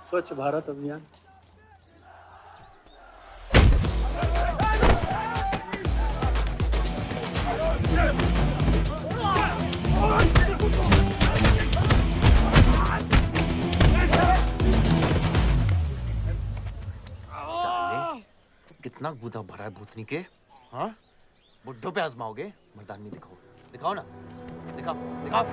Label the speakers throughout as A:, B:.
A: स्वच्छ भारत अभियान।
B: साले कितना गुदा भरा है भूतनी के। हाँ, बुड्ढों पे आजमाओगे? मर्दानगी दिखाओ, दिखाओ ना, दिखाओ दिखाओ।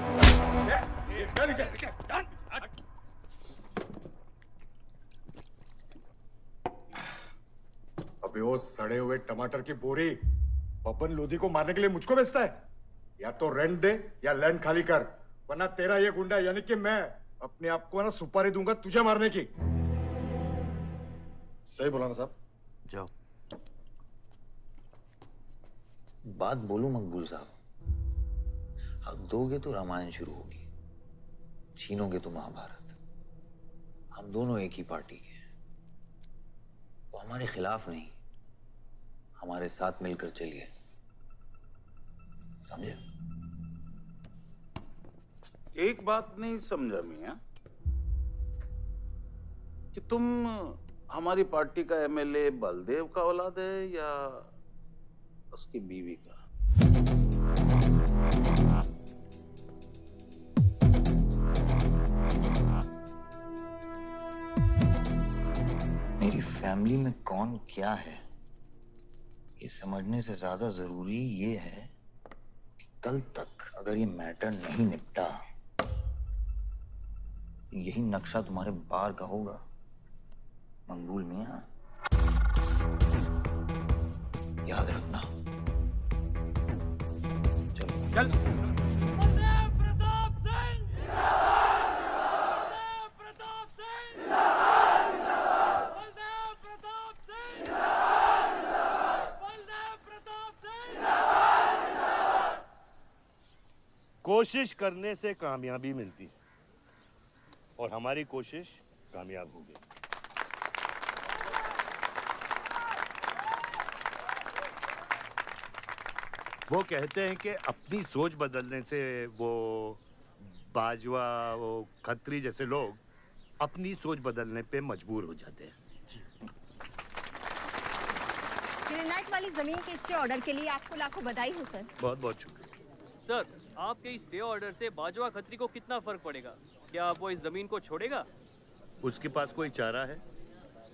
C: अबे वो सड़े हुए टमाटर की बोरी पवन लोधी को मारने के लिए मुझको बेचता है? या तो रेंट दे या लैंड खाली कर, वरना तेरा ये गुंडा यानी कि मैं अपने आप को ना सुपारी दूंगा तुझे मारने की। सही बोला ना साहब?
B: जाओ।
D: बात बोलूं मकबूल साहब, हक दोगे तो रामायण शुरू होगी, छीनोगे तो महाभारत। हम दोनों एक ही पार्टी के हैं, वो हमारे खिलाफ नहीं, हमारे साथ मिलकर चलिए, समझे?
E: एक बात नहीं समझा मियां, कि तुम हमारी पार्टी का एमएलए बलदेव का औलाद है या उसकी बीवी का?
D: मेरी फैमिली में कौन क्या है ये समझने से ज्यादा जरूरी ये है कि कल तक अगर ये मैटर नहीं निपटा, यही नक्शा तुम्हारे बार का होगा मंगूल मियां, याद रखना। चलो चल।
F: कोशिश करने से कामयाबी मिलती है और हमारी कोशिश कामयाब होगी। वो कहते हैं कि अपनी सोच बदलने से वो बाजवा, वो खत्री जैसे लोग अपनी सोच बदलने पे मजबूर हो जाते हैं।
G: ग्रेनाइट वाली जमीन के स्टे ऑर्डर के लिए आपको लाखों बधाई हो सर।
F: बहुत बहुत शुक्रिया
H: सर। आपके इस स्टे ऑर्डर से बाजवा खत्री को कितना फर्क पड़ेगा? क्या वो इस जमीन को छोड़ेगा?
F: उसके पास कोई चारा है?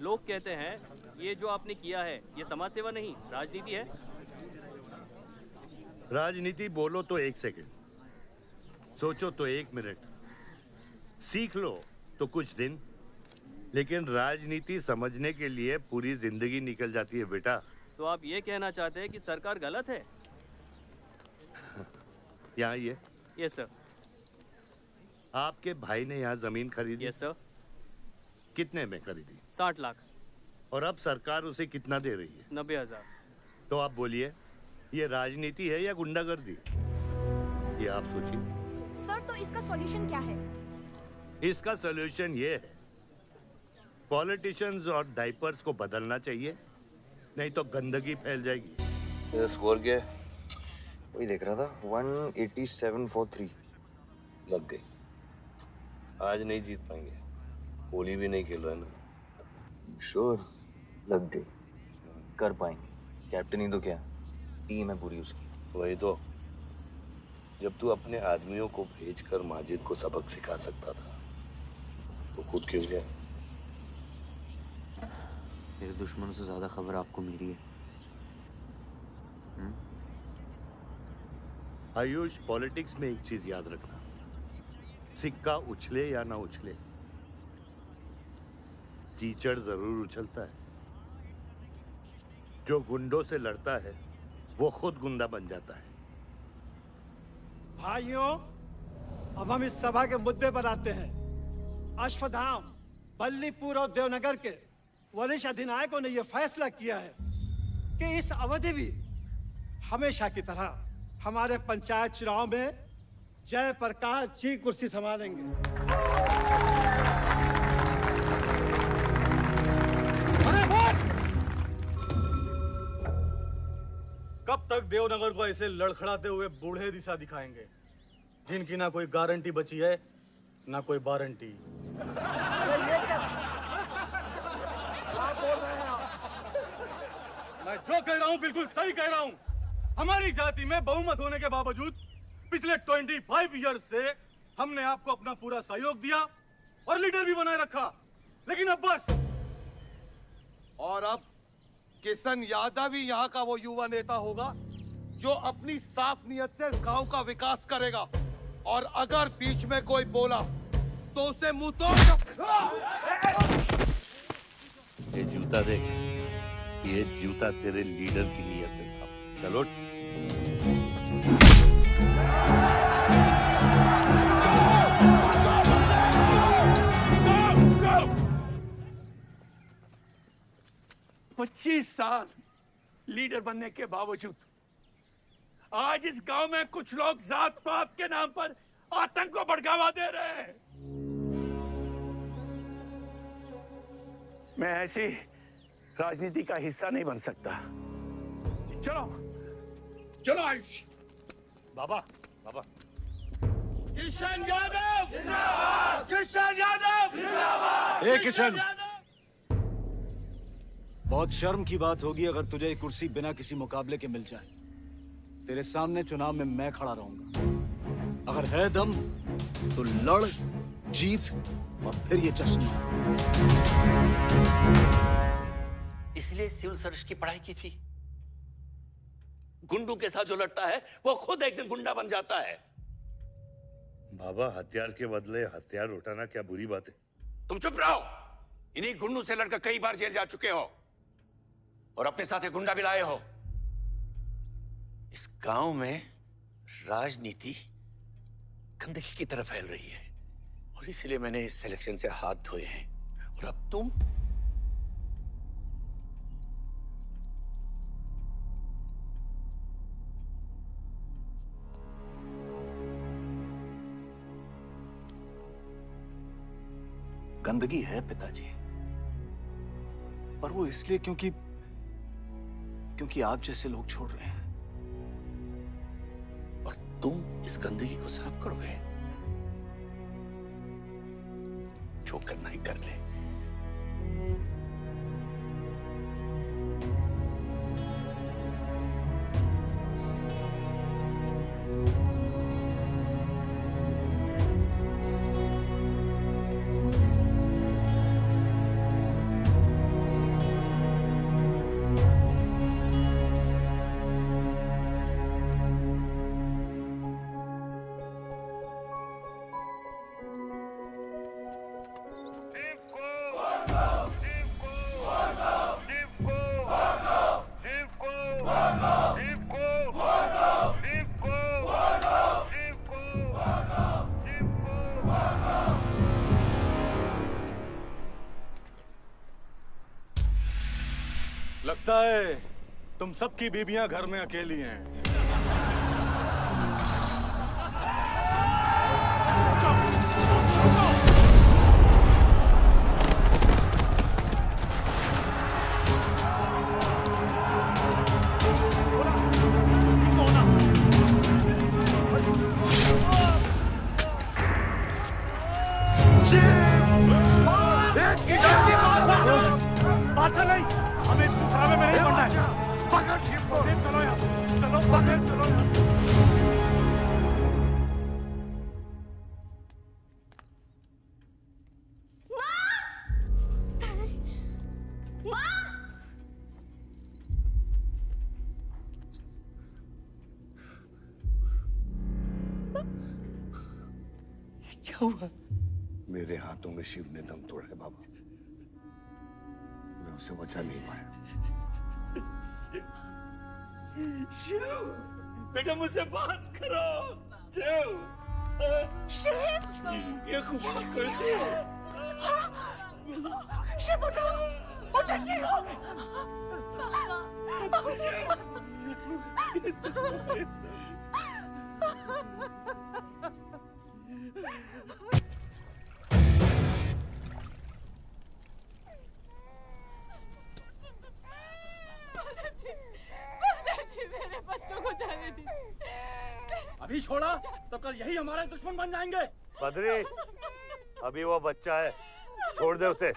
H: लोग कहते हैं ये जो आपने किया है ये समाज सेवा नहीं राजनीति है।
F: राजनीति बोलो तो 1 सेकंड, सोचो तो 1 मिनट, सीख लो तो कुछ दिन, लेकिन राजनीति समझने के लिए पूरी जिंदगी निकल जाती है बेटा।
H: तो आप ये कहना चाहते हैं कि सरकार गलत है?
F: यहाँ ये
H: यस सर।
F: आपके भाई ने यहाँ जमीन खरीदी?
H: Yes sir.
F: कितने में खरीदी?
H: 60 लाख।
F: और अब सरकार उसे कितना दे रही है?
H: 90,000।
F: तो आप बोलिए, ये राजनीति है या गुंडागर्दी? ये आप सोचिए।
G: सर तो इसका सॉल्यूशन क्या है?
F: इसका सॉल्यूशन ये है, पॉलिटिशियंस और डाइपर्स को बदलना चाहिए, नहीं तो गंदगी फैल जाएगी।
D: ये स्कोर क्या है? वही देख रहा था, 187 for 3 लग गई।
F: आज नहीं जीत पाएंगे, होली भी नहीं खेल रहा है ना।
D: श्योर लग गई, कर पाएंगे। कैप्टन ही तो क्या, टीम है पूरी उसकी।
F: वही तो, जब तू अपने आदमियों को भेजकर माजिद को सबक सिखा सकता था तो खुद क्यों गया?
B: मेरे दुश्मनों से ज्यादा खबर आपको मेरी है।
F: आयुष, पॉलिटिक्स में एक चीज याद रखना, सिक्का उछले या ना उछले, कीचड़ जरूर उछलता है। जो गुंडों से लड़ता है वो खुद गुंडा बन जाता है।
A: भाइयों, अब हम इस सभा के मुद्दे पर आते हैं। अश्वत्थाम, बल्लीपुर और देवनगर के वरिष्ठ अधिनायकों ने यह फैसला किया है कि इस अवधि भी हमेशा की तरह हमारे पंचायत चुनाव में जयप्रकाश जी कुर्सी संभालेंगे।
I: कब तक देवनगर को ऐसे लड़खड़ाते हुए बूढ़े दिशा दिखाएंगे, जिनकी ना कोई गारंटी बची है ना कोई वारंटी?
A: अरे ये क्या
I: जो कह रहा हूँ बिल्कुल सही कह रहा हूँ। हमारी जाति में बहुमत होने के बावजूद पिछले 25 ईयर्स से हमने आपको अपना पूरा सहयोग दिया और लीडर भी बनाए रखा, लेकिन अब बस।
J: और अब किशन यादव ही यहाँ का वो युवा नेता होगा जो अपनी साफ नियत से इस गांव का विकास करेगा। और अगर बीच में कोई बोला तो उसे मुंह तोड़।
F: ये जूता देख, ये जूता तेरे लीडर की नियत से साफ। चलो
K: साल लीडर बनने के बावजूद आज इस गांव में कुछ लोग जात पात के नाम पर आतंक को बढ़ावा दे रहे हैं। मैं ऐसी राजनीति का हिस्सा नहीं बन सकता। चलो चलो आयुष।
F: बाबा बाबा।
K: किशन यादव जिंदाबाद, किशन यादव जिंदाबाद।
L: ए किशन, बहुत शर्म की बात होगी अगर तुझे ये कुर्सी बिना किसी मुकाबले के मिल जाए। तेरे सामने चुनाव में मैं खड़ा रहूंगा। अगर है दम तो लड़, जीत और फिर ये जश्न।
K: इसलिए सिविल सर्विस की पढ़ाई की थी। गुंडों के साथ जो लड़ता है वो खुद एक दिन गुंडा बन जाता है।
F: बाबा, हथियार के बदले हथियार उठाना क्या बुरी बात है?
K: तुम चुप रहो। इन्हीं गुंडों से लड़कर कई बार जेल जा चुके हो और अपने साथ एक गुंडा भी लाए हो। इस गांव में राजनीति गंदगी की तरफ फैल रही है और इसलिए मैंने इस सिलेक्शन से हाथ धोए हैं। और अब तुम
L: गंदगी है पिताजी, पर वो इसलिए क्योंकि आप जैसे लोग छोड़ रहे हैं।
K: और तुम इस गंदगी को साफ करोगे? जो करना ही कर ले।
L: लगता है तुम सबकी बीबियां घर में अकेली हैं।
K: बात नहीं, हमें इस मुकाबले में नहीं पड़ना है। पकड़ शिव को। चलो यार, चलो पकड़, चलो यार।
F: क्या हुआ? मेरे हाथों में शिव ने दम तोड़ा है बाबा। मैं उसे बचा नहीं पाया।
K: शिव, बेटा मुझसे बात करो। शिव, ये खुदा कैसे है? शिव उठो, उठो शिव।
M: मेरे बच्चों को जाने दी।
L: अभी छोड़ा तो कल यही हमारे दुश्मन बन जाएंगे।
F: बद्री, अभी वो बच्चा है, छोड़ दे उसे।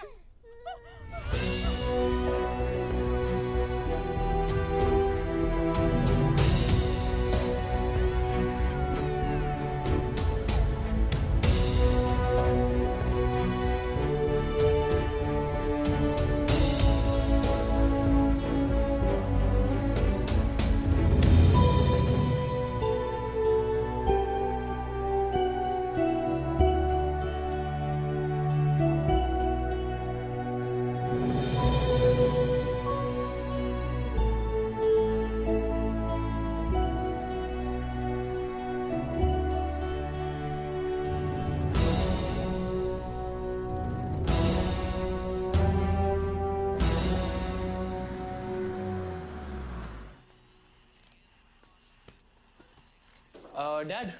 N: डैड,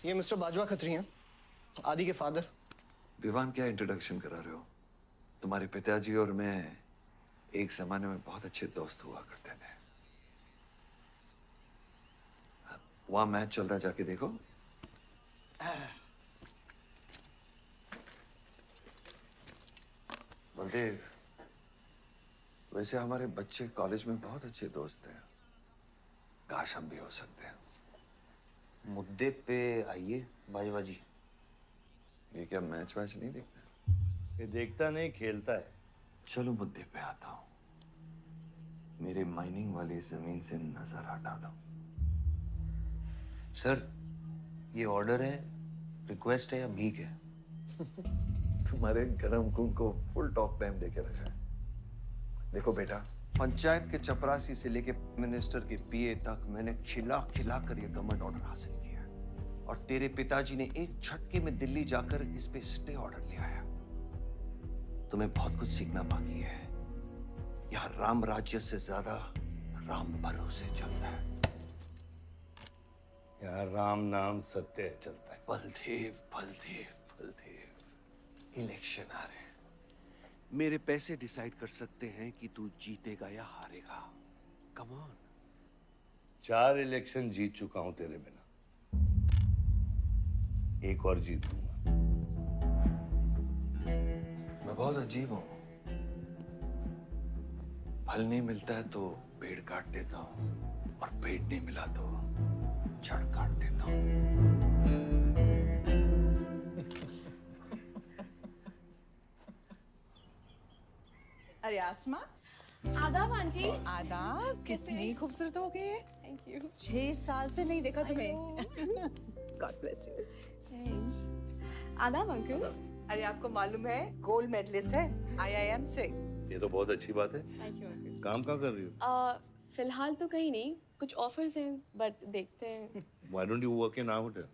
N: ये मिस्टर बाजवा खत्री हैं, आदि के फादर।
O: विवान, क्या इंट्रोडक्शन करा रहे हो? तुम्हारे पिताजी और मैं एक जमाने में बहुत अच्छे दोस्त हुआ करते थे। वहां मैच चल रहा, जाके देखो। बलदेव, वैसे हमारे बच्चे कॉलेज में बहुत अच्छे दोस्त हैं। काश हम भी हो सकते हैं।
D: मुद्दे पे आइए बाजवा जी।
O: ये क्या मैच वैच नहीं देखता?
F: ये देखता नहीं, खेलता है।
O: चलो मुद्दे पे आता हूँ। मेरे माइनिंग वाली जमीन से नजर हटा दो।
D: सर, ये ऑर्डर है, रिक्वेस्ट है या भीख है?
O: तुम्हारे गरम खून को फुल टॉक टाइम देके रखा है। देखो बेटा, पंचायत के चपरासी से लेके मिनिस्टर के पीए तक मैंने खिला खिला कर ये गवर्नमेंट ऑर्डर हासिल किया, और तेरे पिताजी ने एक झटके में दिल्ली जाकर इस पे स्टे ऑर्डर ले आया। तुम्हें बहुत कुछ सीखना बाकी है। यहाँ राम राज्य से ज्यादा राम भरोसे चलता है।
F: यहाँ राम नाम सत्य चलता है।
O: बलदेव, बलदेव, बलदेव, इलेक्शन आ रहे हैं। मेरे पैसे डिसाइड कर सकते हैं कि तू जीतेगा या हारेगा। Come on.
F: 4 इलेक्शन जीत चुका हूं तेरे बिना, एक और जीतूंगा।
O: मैं बहुत अजीब हूं। फल नहीं मिलता है तो पेड़ काट देता हूं, और पेड़ नहीं मिला तो जड़ काट देता हूं।
P: अरे आसमा,
M: आदाब आंटी।
P: आदाब, कितनी खूबसूरत हो गई है।
M: Thank you.
P: 6 साल से नहीं देखा तुम्हें। God bless you.
M: थैंक्स। आदाब अंकल।
P: अरे आपको मालूम है, गोल्ड मेडलिस्ट है IIM से।
F: ये तो बहुत अच्छी बात है।
M: Thank you uncle.
F: काम क्या कर रही हो?
M: फिलहाल तो कहीं नहीं, कुछ ऑफर्स हैं, बट देखते हैं।
F: Why don't you work in our hotel?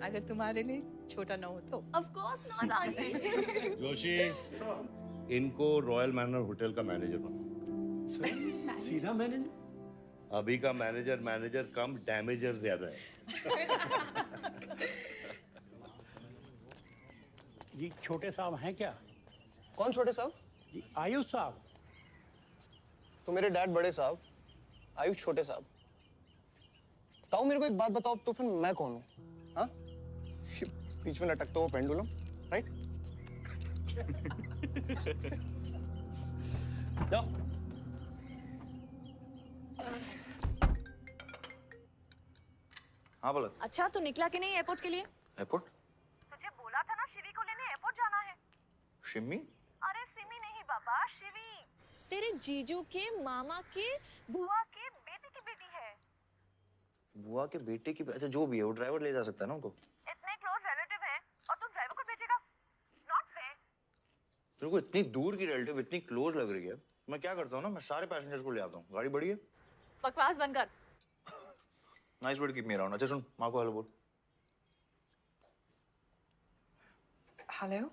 P: अगर तुम्हारे लिए छोटा ना हो तो।
M: Of course not aunty.
F: Joshi, इनको रॉयल मैनर होटल का मैनेजर बना।
A: सीधा मैनेजर?
F: अभी का मैनेजर कम डैमेजर ज्यादा है।
A: ये छोटे साहब हैं क्या?
N: कौन छोटे साहब?
A: ये आयुष साहब।
N: तो मेरे डैड बड़े साहब, आयुष छोटे साहब। ताऊ, मेरे को एक बात बताओ, तो फिर मैं कौन हूँ? हाँ? बीच में लटकता हुआ पेंडुलम, राइट? जाओ।
D: हाँ बोला।
Q: अच्छा, तो निकला कि नहीं एयरपोर्ट के लिए?
D: एयरपोर्ट?
Q: तुझे बोला था ना शिवी को लेने एयरपोर्ट जाना है।
D: शिमी?
Q: अरे सिमी नहीं बाबा, शिवी। तेरे जीजू के मामा के बुआ के बेटे की बेटी है।
D: बुआ के बेटे की? अच्छा, जो भी है वो ड्राइवर ले जा सकता है ना उनको।
Q: इतने क्लोज रिलेटिव हैं और तुम ड्राइवर को भेजेगा? Not fair.
D: तेरे को इतनी दूर की रिलेटिव इतनी क्लोज लग रही है। मैं क्या करता हूँ ना, मैं सारे पैसेंजर्स को ले आता हूँ। गाड़ी बड़ी है।
Q: बकवास बंद कर।
D: Nice word, keep me around. अच्छा सुन, माँ को हेलो बोल।
P: हेलो।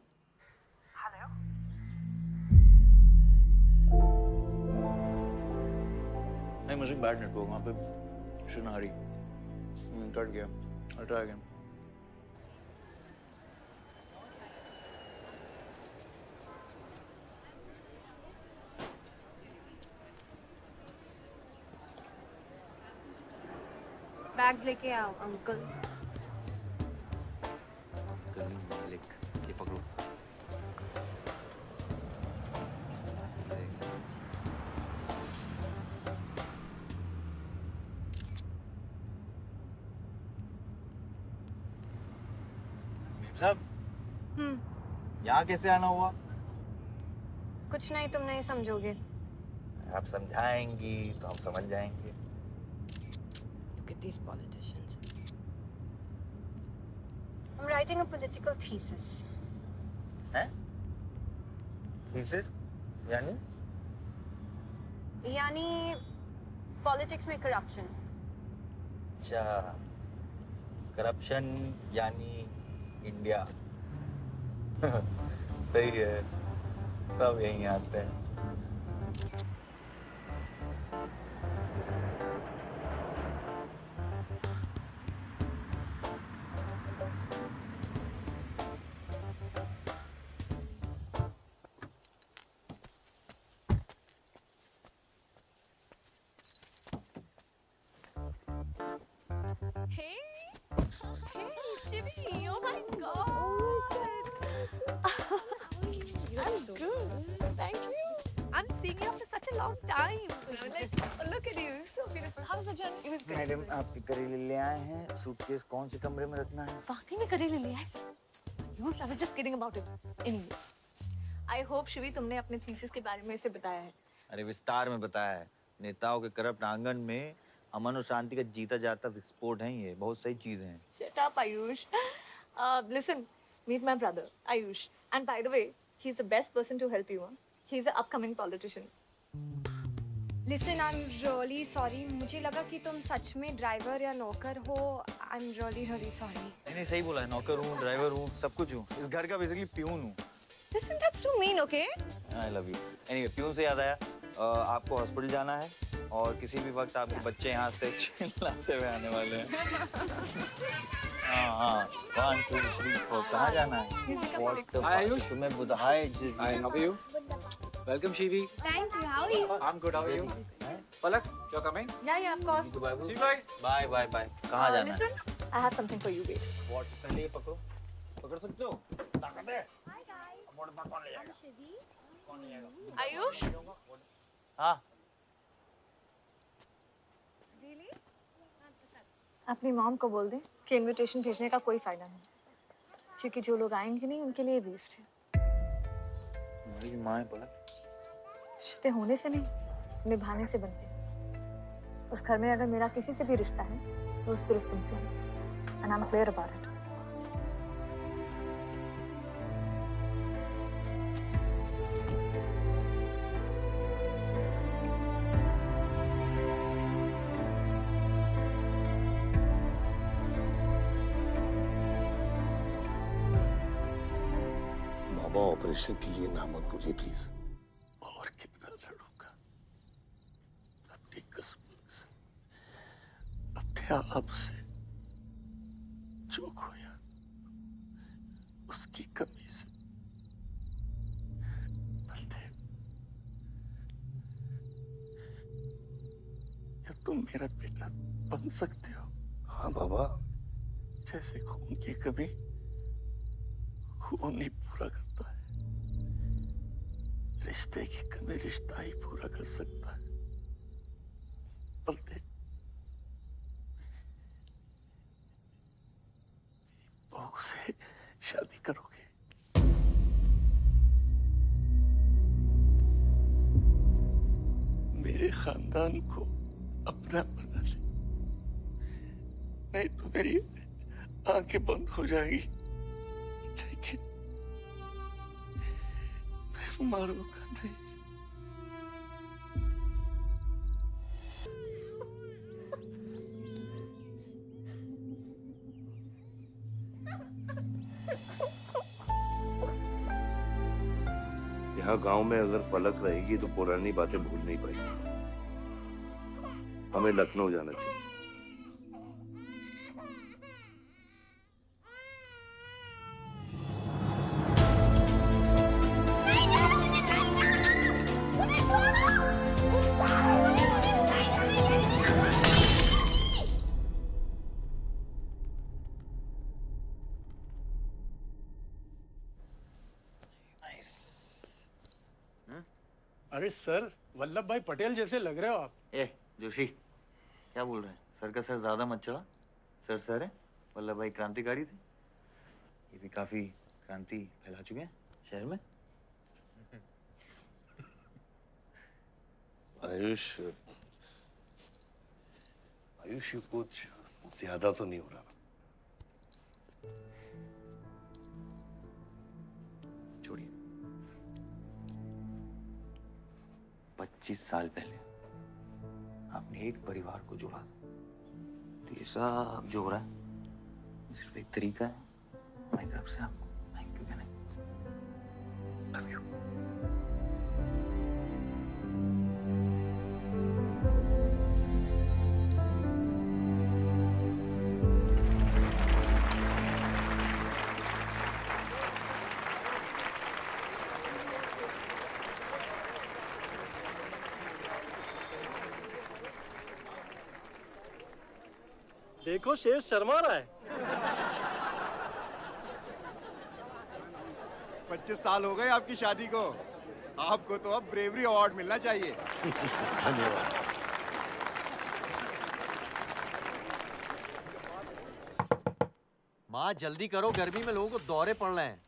Q: हेलो।
D: नहीं, मुझे बैड नेटवर्क वहाँ पे। शुनारी कट गया। I'll try again.
Q: बैग्स लेके आओ अंकल।
D: गली मालिक, ये पकड़ो।
R: साहब, यहाँ कैसे आना हुआ?
Q: कुछ नहीं, तुम नहीं समझोगे।
R: आप समझाएंगी तो हम समझ जाएंगे।
Q: Look at these politicians. I'm writing a political thesis.
R: हैं? Thesis? यानी?
Q: यानी पॉलिटिक्स में करप्शन।
R: अच्छा, करप्शन यानी इंडिया। सही है, सब यहीं आते हैं।
Q: Hey, Shivi, oh my God. I'm good. Thank you. I'm seeing you after such a long time. Like, look at you, so beautiful. How was the journey? It was good.
D: Madam आप करेले ले आए हैं, suitcase कौन से कमरे में रखना है?
Q: वाकई में करेले ले आए? You I was just kidding about it. Anyways, I hope Shivi तुमने अपने थीसिस के बारे में इसे बताया है.
D: अरे विस्तार में बताया है. नेताओं के करप्ट आंगन में अमन और शांति का जीता जाता विस्फोट है ये. बहुत सही चीजें हैं.
Q: Shut up, Ayush. Listen, meet my brother, Ayush. And by the way, he's the best person to help you. He's an upcoming politician.
S: Listen, I'm really sorry. मुझे लगा कि तुम सच में ड्राइवर या नौकर हो. I'm really sorry.
D: नहीं सही बोला है. नौकर हूँ, ड्राइवर हूँ, सब कुछ हूँ. इस घर का बेसिकली प्यून हूँ.
Q: Listen, that's too mean, okay?
D: I love you. Anyway, peon से याद आया. आपको हॉस्पिटल जाना है और किसी भी वक्त आपके बच्चे यहाँ से चिल्लाते हुए आने वाले हैं. हाँ 1 2 3 4 कहाँ जाना है?
L: आयुष
D: तुम्हें बुधाए.
L: Hi, how are you? Welcome, Shivi.
S: Thank you. How are you?
L: I'm good. How are you? Palak, you're coming?
S: Yeah, of course.
L: See you guys.
D: Bye. कहाँ जाना है?
Q: Listen, I have something for you. Wait.
D: What? पहले ये पकड़ो. पकड़ सकते हो? ताकत है.
S: Hi guys.
D: मोड़ पर कौन ले जाएगा?
S: I'm Shivi.
D: कौन ले जाएगा?
Q: Ayush.
D: हाँ.
S: Really?
Q: अपनी मॉम को बोल दे कि इनविटेशन भेजने का कोई फायदा नहीं, क्योंकि जो लोग आएंगे नहीं उनके लिए वेस्ट है.
D: मेरी माँ है पलक.
Q: रिश्ते होने से नहीं, निभाने से बनते हैं. उस घर में अगर मेरा किसी से भी रिश्ता है तो सिर्फ तुमसे है. And I'm clear about it.
J: Baba operation के लिए ना मत बोलिए प्लीज.
K: और कितना लड़ूंगा अपनी किस्मत से, अपने आप से. जो खोया उसकी कमी से. बलदेव, क्या तुम मेरा बेटा बन सकते हो?
J: हाँ बाबा.
K: जैसे खून की कमी खून नहीं पूरा करता है, रिश्ते की कमी रिश्ता ही पूरा कर सकता है. बलदेव, बहू से शादी करोगे? मेरे खानदान को अपना बना ले, नहीं तो मेरी आंखें बंद हो जाएगी. लेकिन मैं मारूंगा नहीं.
F: यहाँ गांव में अगर पलक रहेगी तो पुरानी बातें भूल नहीं पाएगी. हमें लखनऊ जाना चाहिए.
A: अरे सर, वल्लभ भाई पटेल जैसे लग रहे हो आप.
D: ए जोशी, क्या बोल रहे हैं? सर का सर ज्यादा मत चढ़ा. सर है. वल्लभ भाई क्रांतिकारी थे. ये भी काफी क्रांति फैला चुके हैं शहर में.
F: आयुष कुछ ज्यादा तो नहीं हो रहा?
D: छोड़िए. 25 साल पहले आपने एक परिवार को जोड़ा था, तो ये सब जो हो रहा है सिर्फ एक तरीका है हमारी तरफ से आपको थैंक यू कहने. Love you.
A: देखो शेर शर्मा रहा है।
T: 25 साल हो गए आपकी शादी को। आपको तो अब ब्रेवरी अवार्ड मिलना चाहिए।
F: धन्यवाद।
B: माँ जल्दी करो, गर्मी में लोगों को दौरे पड़ रहे हैं।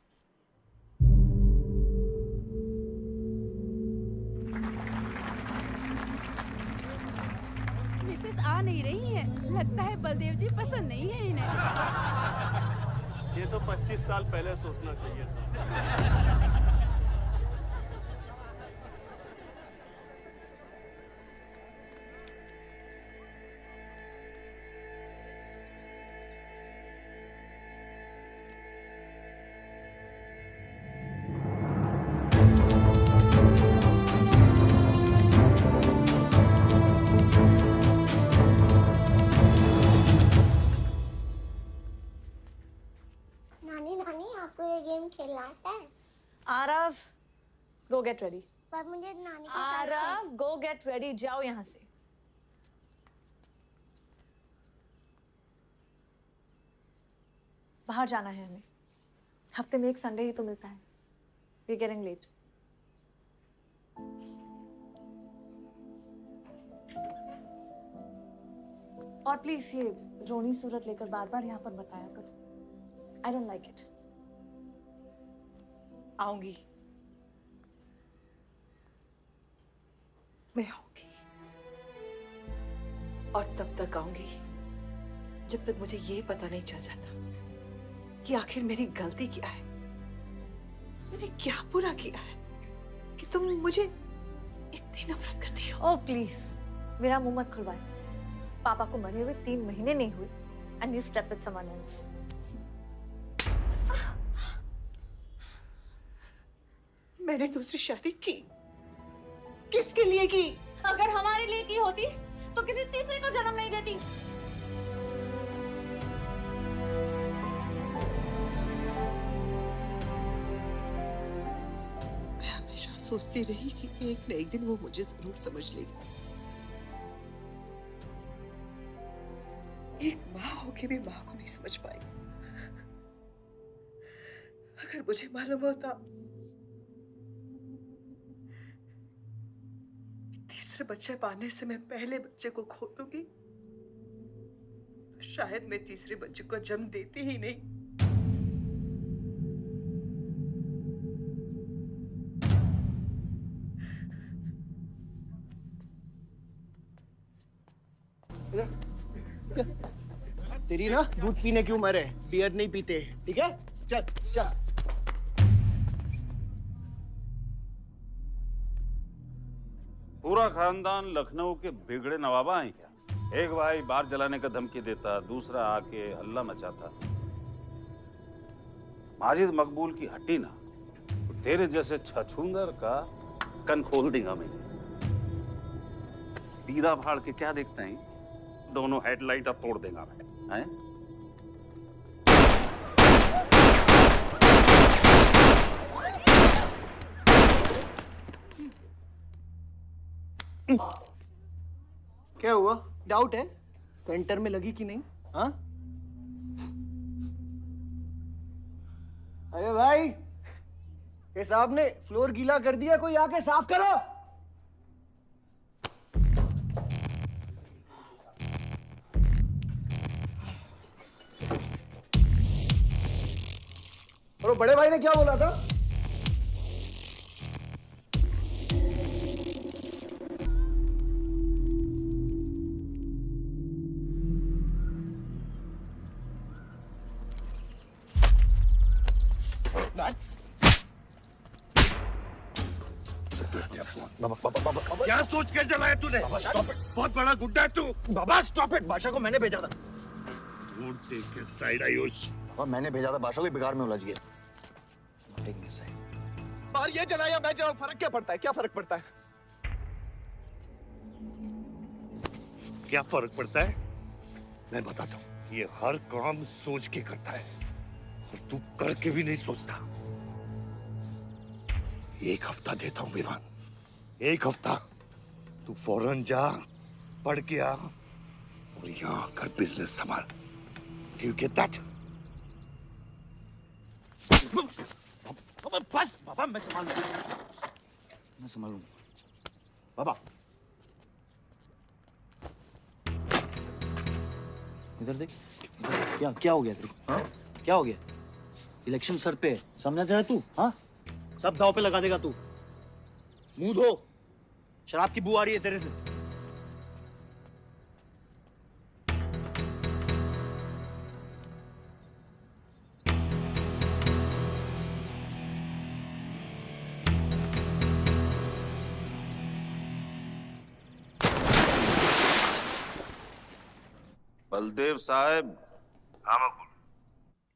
U: मिसेस आ नहीं रही है। लगता है बलदेव जी पसंद नहीं है इन्हें।
A: ये तो 25 साल पहले सोचना चाहिए था।
V: नानी नानी आपको ये गेम खेलना आता है?
Q: आरव, गो गेट रेडी।
V: पर मुझे नानी के साथ
Q: आरव, गो गेट रेडी, जाओ यहाँ से। बाहर जाना है हमें। हफ्ते में एक संडे ही तो मिलता है। We getting late. और प्लीज ये रोनी सूरत लेकर बार बार यहाँ पर बताया करो। I don't like it.
P: आऊंगी। मैं आऊंगी। और तब तक आऊंगी जब तक मुझे ये पता नहीं चल जाता कि आखिर मेरी गलती क्या है। मैंने क्या बुरा किया है कि तुम मुझे इतनी नफरत करती हो?
Q: ओह प्लीज, मेरा मुंह मत खुलवाए। पापा को मरे हुए 3 महीने नहीं हुए and you slept with someone else.
P: मैंने दूसरी शादी की। किसके लिए की?
Q: अगर हमारे लिए की होती तो किसी तीसरे को जन्म नहीं देती।
P: मैं हमेशा सोचती रही कि एक न एक दिन वो मुझे जरूर समझ लेगी। एक माँ होके भी माँ को नहीं समझ पाई। अगर मुझे मालूम होता तीसरे बच्चे पाने से मैं पहले बच्चे को खो दूंगी तो शायद मैं तीसरे बच्चे को जन्म देती ही नहीं।
N: तेरी ना दूध पीने की उम्र है, बियर नहीं पीते, ठीक है? चल चल।
E: पूरा खानदान लखनऊ के बिगड़े नवाबा हैं क्या? एक भाई बार जलाने का धमकी देता, दूसरा आके हल्ला मचाता। माजिद मकबूल की हट्टी ना तो तेरे जैसे छछूंदर का कन खोल देगा मैं। दीदा फाड़ के क्या देखते हैं? दोनों हेडलाइट अब तोड़ देगा मैं, हैं?
N: क्या हुआ? डाउट है सेंटर में लगी कि नहीं? हाँ? अरे भाई, ये साहब ने फ्लोर गीला कर दिया, कोई आके साफ करो। और बड़े भाई ने क्या बोला था?
F: क्या सोच के जलाया तूने? बहुत बड़ा गुड्डा है तू।
N: बाबा स्टॉप इट, बादशाह को मैंने भेजा था।
F: Don't take a side, Ayush.
N: बाबा मैंने भेजा था, बादशाह को बिगाड़ में उलझ गया। Taking a side। बाहर ये जला या मैं जलाऊं, फर्क क्या पड़ता है? क्या फर्क पड़ता है?
F: क्या फर्क पड़ता है? मैं बताता हूँ। ये हर काम सोच के करता है और तू करके भी नहीं सोचता। एक हफ्ता देता हूँ विवान, एक हफ्ता। तू फौरन जा, पढ़ के आ
J: और यहाँ आकर बिजनेस संभाल। Do you get that?
L: बस बाबा, मैं संभालूंगा बाबा। इधर देख, क्या क्या हो गया तेरे को? हाँ? क्या हो गया? इलेक्शन सर पे है, समझा जा रहा तू? हाँ, सब दाव पे लगा देगा तू। मुंह धो, शराब की बू आ रही है तेरे से।
E: बलदेव साहब।
F: हाँ मकबूल,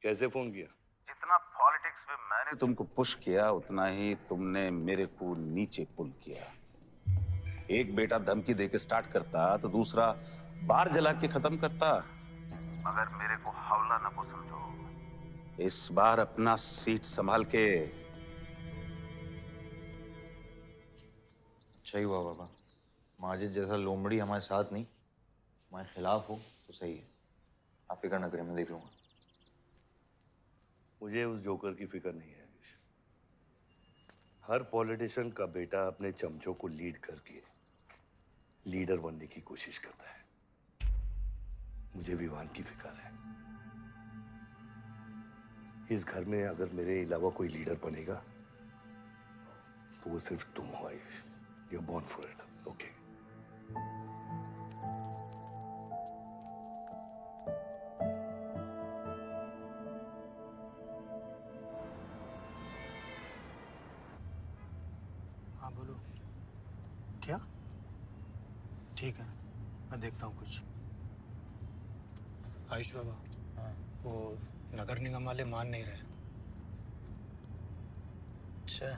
F: कैसे फोन किया?
E: जितना पॉलिटिक्स में मैंने तुमको पुश किया, उतना ही तुमने मेरे को नीचे पुल किया। एक बेटा धमकी देके स्टार्ट करता तो दूसरा बार जला के खत्म करता। मगर मेरे को हवला ना को समझो। इस बार अपना सीट संभाल के।
D: अच्छा ही हुआ बाबा, माजिद जैसा लोमड़ी हमारे साथ नहीं, हमारे खिलाफ हो तो सही है। आप फिक्र ना करें, मैं देख लूंगा।
F: मुझे उस जोकर की फिक्र नहीं है। हर पॉलिटिशियन का बेटा अपने चमचों को लीड करके लीडर बनने की कोशिश करता है। मुझे विवान की फिक्र है। इस घर में अगर मेरे अलावा कोई लीडर बनेगा तो वो सिर्फ तुम हो Ayush. You are born for it, okay?
A: हाँ बोलो। क्या? ठीक है, मैं देखता हूँ कुछ। आयुष बाबा, वो नगर निगम वाले मान नहीं रहे।
D: अच्छा,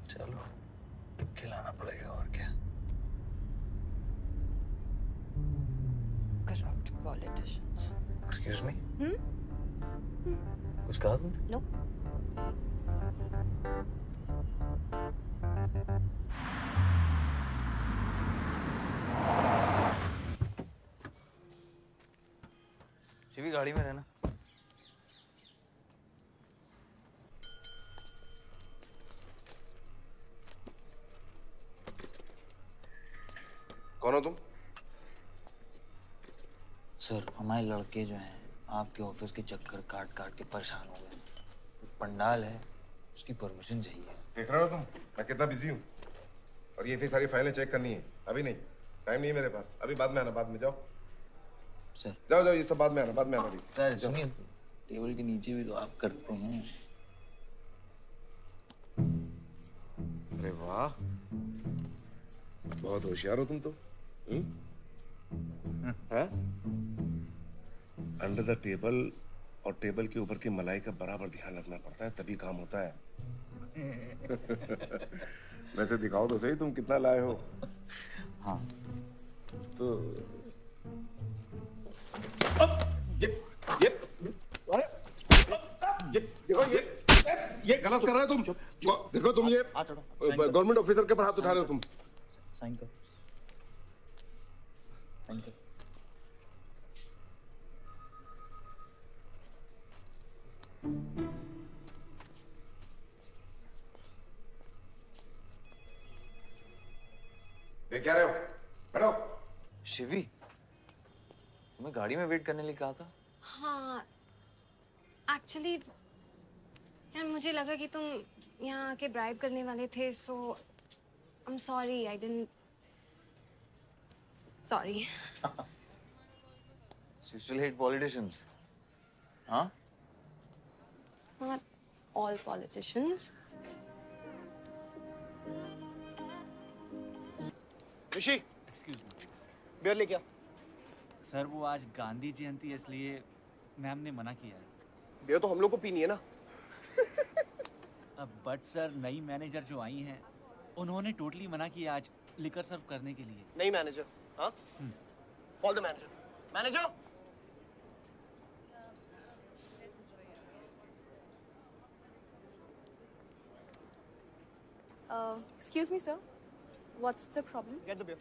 D: चलो खिलाना पड़ेगा और क्या।
S: Corrupt politicians.
D: Excuse me,
S: Hmm?
D: कुछ कहा तुमने?
S: No.
D: शिवी गाड़ी में रहना।
T: कौन हो तुम?
D: सर, हमारे लड़के जो हैं आपके ऑफिस के चक्कर काट काट के परेशान हो गए। एक पंडाल है, उसकी परमिशन चाहिए।
T: देख रहे हो तुम मैं कितना बिजी हूँ, और ये इतनी सारी फाइलें चेक करनी है। अभी नहीं, टाइम नहीं है मेरे पास। अभी बाद में आना, बाद में जाओ।
D: सर
T: जाओ जाओ, ये सब बाद में आना, बाद में आना।
D: सर सुनिए, टेबल के नीचे भी तो आप करते हैं।
T: अरे वाह, बहुत होशियार हो तुम तो। हैं? अंडर द टेबल और टेबल के ऊपर की मलाई का बराबर ध्यान रखना पड़ता है, तभी काम होता है। वैसे दिखाओ तो सही तुम कितना लाए हो।
D: हाँ
T: तो ये गलत कर रहे हो तुम। देखो तुम ये गवर्नमेंट ऑफिसर के ऊपर हाथ उठा रहे हो तुम।
D: साइन कर, साइन कर।
T: ये क्या रहे हो? बैठो।
D: शिवी, तुम्हें गाड़ी में वेट करने लिए कहा था।
S: हाँ, एक्चुअली यार मुझे लगा कि तुम यहाँ आके ब्राइब करने वाले थे, so I am sorry, I didn't, sorry.
D: You still hate politicians, huh?
S: Not all politicians.
N: Rishi,
L: excuse me
N: beer लेके आ।
L: सर, वो आज गांधी जयंती है, इसलिए मैम ने मना किया है।
N: बियर तो हम लोग को पीनी है ना।
L: बट सर, नई मैनेजर जो आई हैं उन्होंने टोटली मना किया आज लिकर सर्व करने के लिए।
N: नहीं मैनेजर, हाँ? Call the manager. Manager,
M: Excuse me, sir. What's the problem?
N: Get the beer.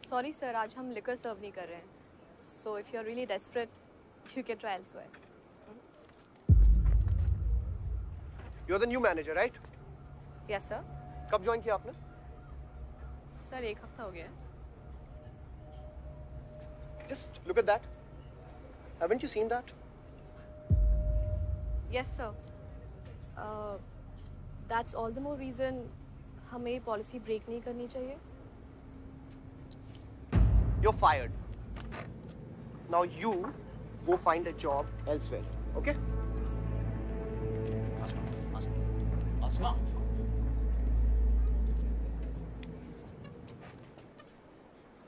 M: Sorry sir, आज हम liquor serve नहीं कर रहे हैं. So if you're really desperate, you can try elsewhere.
N: You're the new manager, right?
M: Yes sir.
N: कब join किया आपने?
M: Sir, 1 हफ्ता हो गया है.
N: Just look at that. Haven't you seen that?
M: Yes sir. That's all the more reason हमें policy break नहीं करनी चाहिए.
N: You're fired. Now you go find a job elsewhere, okay?
B: आसमा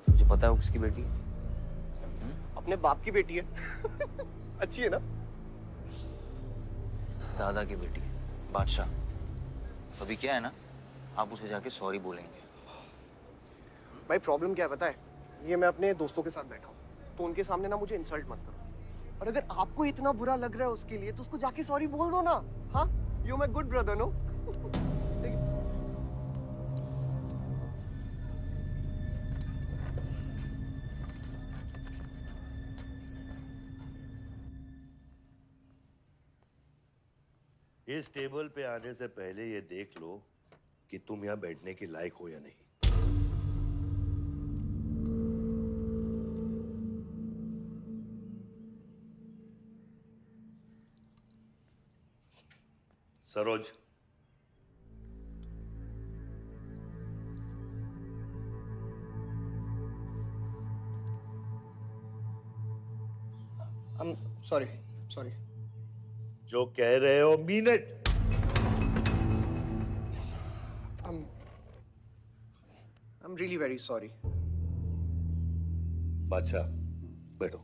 D: तुझे पता है वो किसकी बेटी है?
N: अपने बाप की बेटी है. अच्छी है ना?
D: दादा की बेटी है, बादशाह. अभी क्या है ना, आप उसे जाके सॉरी बोलेंगे.
N: भाई प्रॉब्लम क्या है पता है? ये मैं अपने दोस्तों के साथ बैठा हूँ, तो उनके सामने ना मुझे इंसल्ट मत करो. और अगर आपको इतना बुरा लग रहा है उसके लिए, तो उसको जाके सॉरी बोल दो ना. हाँ? You my good brother, no?
F: इस टेबल पे आने से पहले ये देख लो कि तुम यहाँ बैठने के लायक हो या नहीं. Saroj,
N: I'm sorry. Sorry.
F: जो कह रहे हो mean it.
N: I'm really very sorry.
F: बादशाह, बैठो.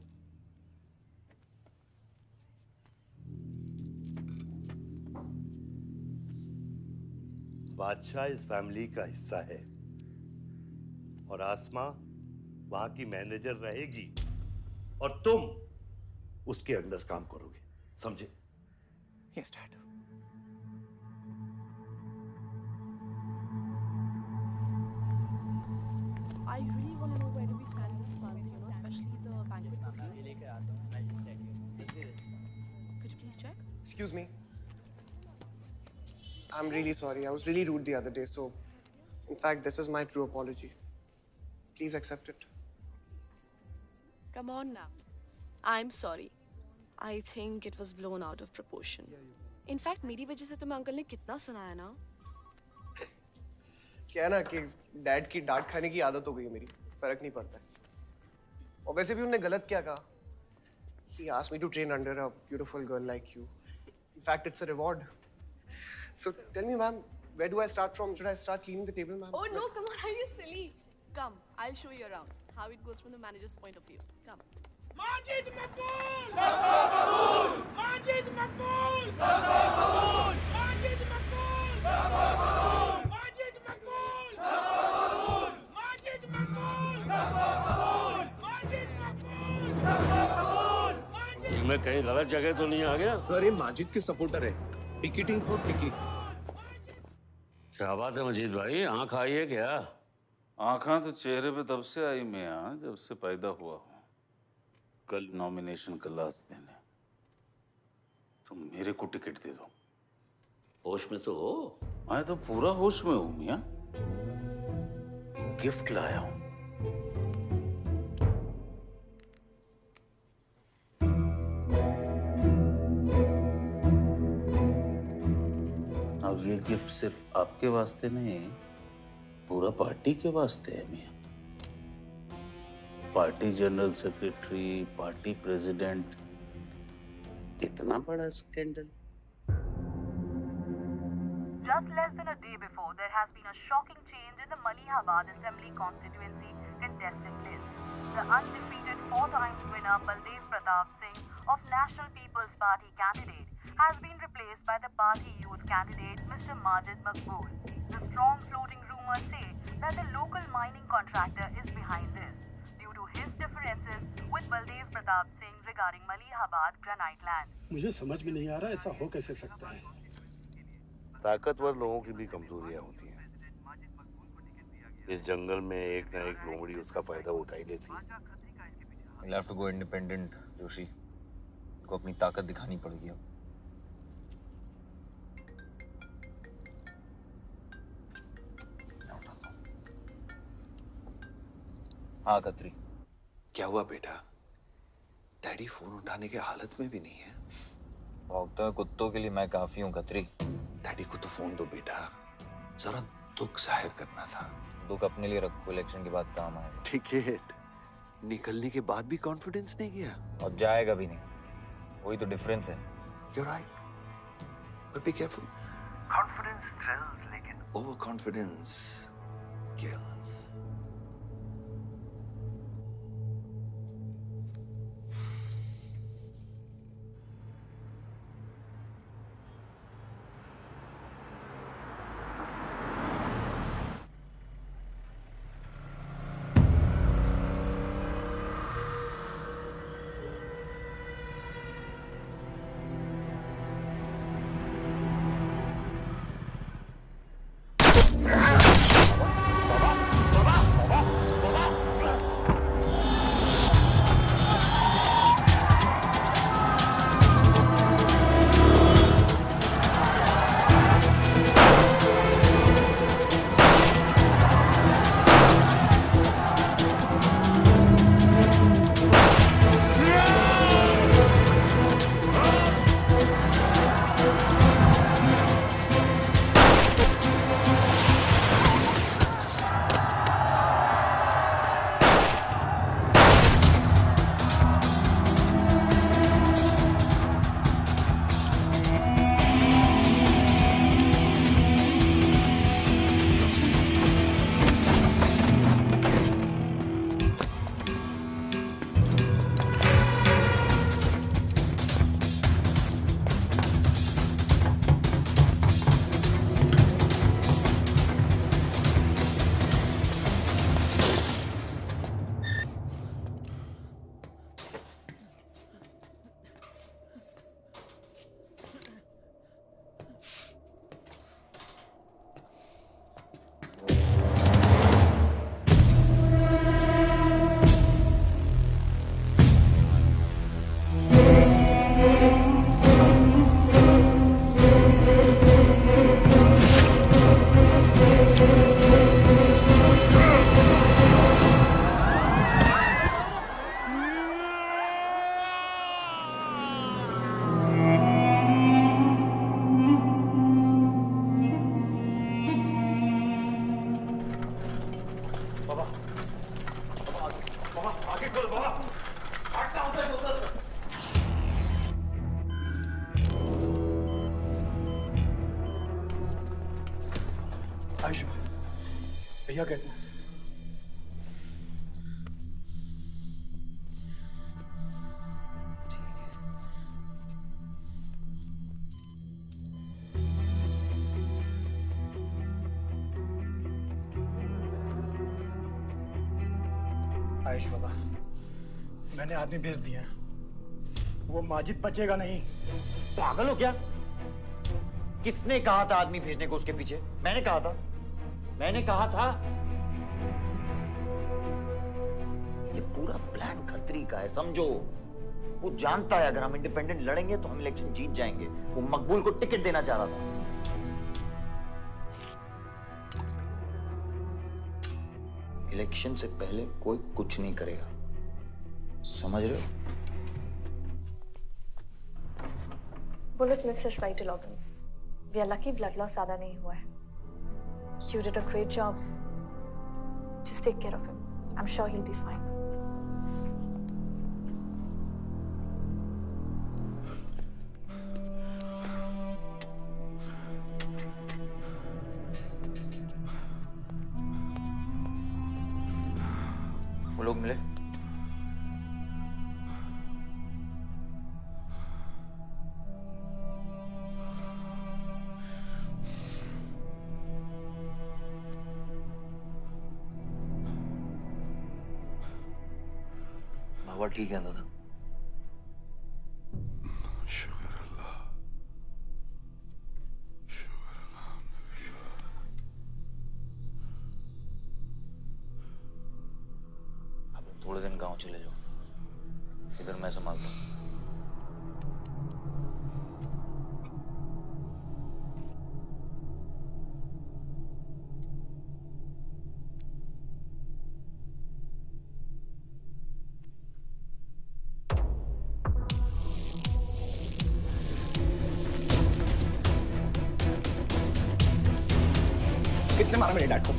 F: बादशाह इस फैमिली का हिस्सा है और आसमा वहां की मैनेजर रहेगी और तुम उसके अंडर काम करोगे. समझे?
N: Yes, Dad.
M: I really want to know where do we stand this month, you know, especially the banquet booking. Could you please check?
N: Excuse me. I'm really sorry. I was really rude the other day, so in fact, this is my true apology. Please accept it.
M: Come on now. I'm sorry. I think it was blown out of proportion. In fact, मेरी वजह से तुम्हें uncle ने कितना सुनाया ना?
N: क्या है ना कि डैड की डांट खाने की आदत हो गई है मेरी. फर्क नहीं पड़ता है. और वैसे भी उन्होंने गलत क्या कहा? He asked me to train under a beautiful girl like you. In fact, it's a reward. So tell me, ma'am, where do I start from? Should I start cleaning the table, ma'am?
M: Oh no, come on, are you silly? Come, I'll show you around how it goes from the manager's point of view. Come.
C: Majid Maqbool! Maqbool! Majid Maqbool! Maqbool! Majid Maqbool! Maqbool! Majid Maqbool! Maqbool! Majid Maqbool! Maqbool! Majid Maqbool!
K: मैं कहीं गलत जगह तो नहीं आ गया?
O: Sir ये माजिद के supporter है. Ticketing for ticket.
K: क्या बात है मजीद भाई, आंख आई है क्या?
E: आंखा तो चेहरे पे तब से आई मियां जब से पैदा हुआ हूँ. कल नॉमिनेशन का लास्ट दिन है, तो मेरे को टिकट दे दो.
K: होश में तो हो?
E: मैं तो पूरा होश में हूँ मियां. गिफ्ट लाया हूँ. अब ये गिफ्ट सिर्फ आपके वास्ते नहीं, पूरा पार्टी के वास्ते है मियां. Party general secretary, party president, इतना बड़ा scandal.
H: Just less than a day before, there has been a shocking change in the Malihabad Assembly constituency contestant list. The undefeated 4-time winner Baldev Pratap Singh of National People's Party candidate has been replaced by the party youth candidate Mr. Majid Maqbool. The strong floating rumors say that the local mining contractor is behind this due to his differences with Baldev Pratap Singh regarding Malihabad granite land.
A: मुझे समझ में नहीं आ रहा ऐसा हो कैसे सकता है.
F: ताकतवर लोगों की भी कमजोरियां होती हैं. इस जंगल में एक ना एक लोमड़ी उसका फायदा उठा ही लेती है।
B: You'll have to go independent, Joshi. को अपनी ताकत दिखानी पड़ेगी अब। हाँ खत्री।
O: क्या हुआ बेटा? डैडी फोन उठाने के हालत में भी नहीं है।
B: भौंकते हुए कुत्तों के लिए मैं काफी हूँ खत्री।
O: डैडी को तो फोन दो बेटा, जरा दुख जाहिर करना था।
B: दुख अपने लिए रखो, इलेक्शन के बाद काम आएगा।
O: टिकट निकलने के बाद भी कॉन्फिडेंस नहीं गया
B: और जाएगा भी नहीं, वही तो डिफरेंस है।
O: You're right, but be careful. Confidence thrills, लेकिन overconfidence kills.
A: भैया कैसे? आयुष बाबा, मैंने आदमी भेज दिए हैं। वो माजिद बचेगा नहीं।
B: पागल हो क्या? किसने कहा था आदमी भेजने को उसके पीछे? मैंने कहा था। ये पूरा प्लान खत्री का है, समझो। वो जानता है अगर हम इंडिपेंडेंट लड़ेंगे तो हम इलेक्शन जीत जाएंगे। वो मकबूल को टिकट देना चाह रहा था। इलेक्शन से पहले कोई कुछ नहीं करेगा, समझ रहे हो?
Q: Bullet misses vital organs. We are lucky blood loss ज्यादा नहीं हुआ है। You did a great job. Just take care of him. I'm sure he'll be fine.
B: वो लोग मिले? बाबा ठीक है दादा?
T: शुक्र अल्लाह, शुक्र अल्लाह।
D: दिन गांव चले जाओ, इधर मैं संभालता हूँ।
N: किसने मारा मेरे डैड को?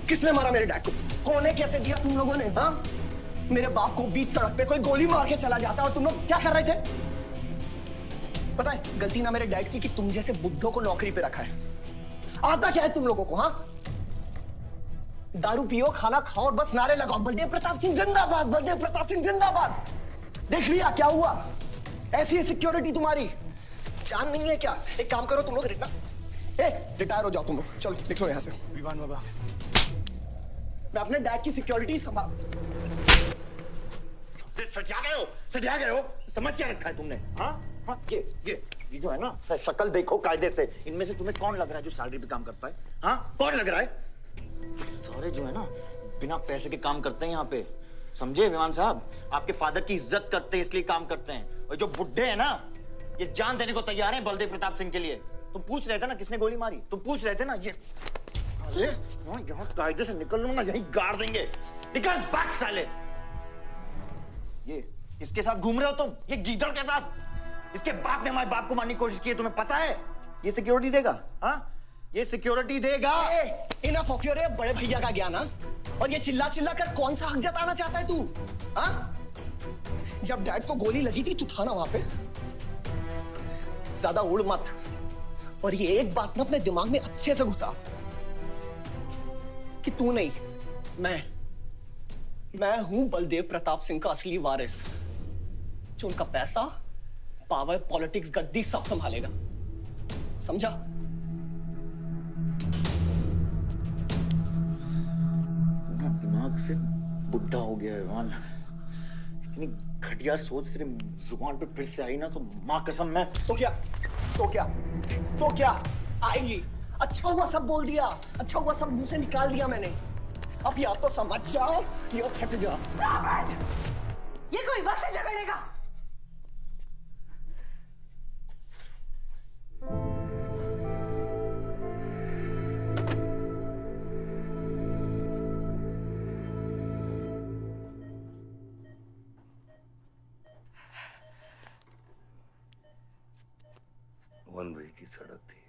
N: किसने मारा मेरे डैड को? कौन है? कैसे दिया तुम लोगों ने? हाँ, मेरे बाप को बीच सड़क पे कोई गोली मार के चला जाता और तुम लोग क्या कर रहे थे? पता है गलती ना मेरे डैड की कि तुम जैसे बुड्ढों को नौकरी पे रखा है। आता क्या है तुम लोगों को? हाँ, दारू पियो, खाना खाओ और बस नारे लगाओ, बलदेव प्रताप सिंह जिंदाबाद, बलदेव प्रताप सिंह जिंदाबाद। देख लिया क्या हुआ? ऐसी है सिक्योरिटी तुम्हारी। जान नहीं है क्या? एक काम करो तुम लोग, रिटायर हो जाओ तुम लोग, चलो निकलो यहाँ से। विवान बाबा, मैं अपने डैड की सिक्योरिटी संभाल।
G: सजा गए हो, समझ क्या रखा है तुमने? हाँ, ये जो है ना, शक्ल देखो कायदे से, इनमें से तुम्हें कौन लग रहा है जो सैलरी पे काम करता है? हाँ, कौन लग रहा है? सारे जो है ना बिना पैसे के काम करते हैं यहाँ पे, समझे विमान साहब? आपके फादर की इज्जत करते हैं इसलिए काम करते हैं। और जो बुड्ढे हैं ना, ये जान देने को तैयार हैं बलदेव प्रताप सिंह के लिए। तुम पूछ रहे थे ना किसने गोली मारी? तुम पूछ रहे थे ना? ये अरे यहाँ कायदे से निकल लूंगा, यहीं गाड़ देंगे। निकल भाग साले। ये इसके साथ घूम रहे हो तुम, ये गीदड़ के साथ। इसके बाप ने हमारे बाप को मारने की कोशिश की है, तुम्हें पता है? ये सिक्योरिटी देगा? हाँ, ये सिक्योरिटी देगा।
N: इनफ ऑफ योर बड़े भैया का ज्ञान। और ये चिल्ला चिल्ला कर कौन सा हक जताना चाहता है तू? हाँ, जब डैड को गोली लगी थी तू था ना वहां पे? ज्यादा उड़ मत। और ये एक बात ना अपने दिमाग में अच्छे से घुसा कि तू नहीं, मैं हूं बलदेव प्रताप सिंह का असली वारिस, जो उनका पैसा, पावर, पॉलिटिक्स, गद्दी सब संभालेगा। समझा?
G: दिमाग से बुढ़ा हो गया है विमान। इतनी घटिया सोच तेरे जुबान पे फिर से आई ना तो मां कसम मैं
N: तो क्या आएगी? अच्छा हुआ सब बोल दिया, अच्छा हुआ सब मुंह से निकाल दिया मैंने। अब या तो समझ जाओ कि वो फट जाओ।
P: ये कोई वक्त है झगड़ने का?
F: वन वे की सड़क थी,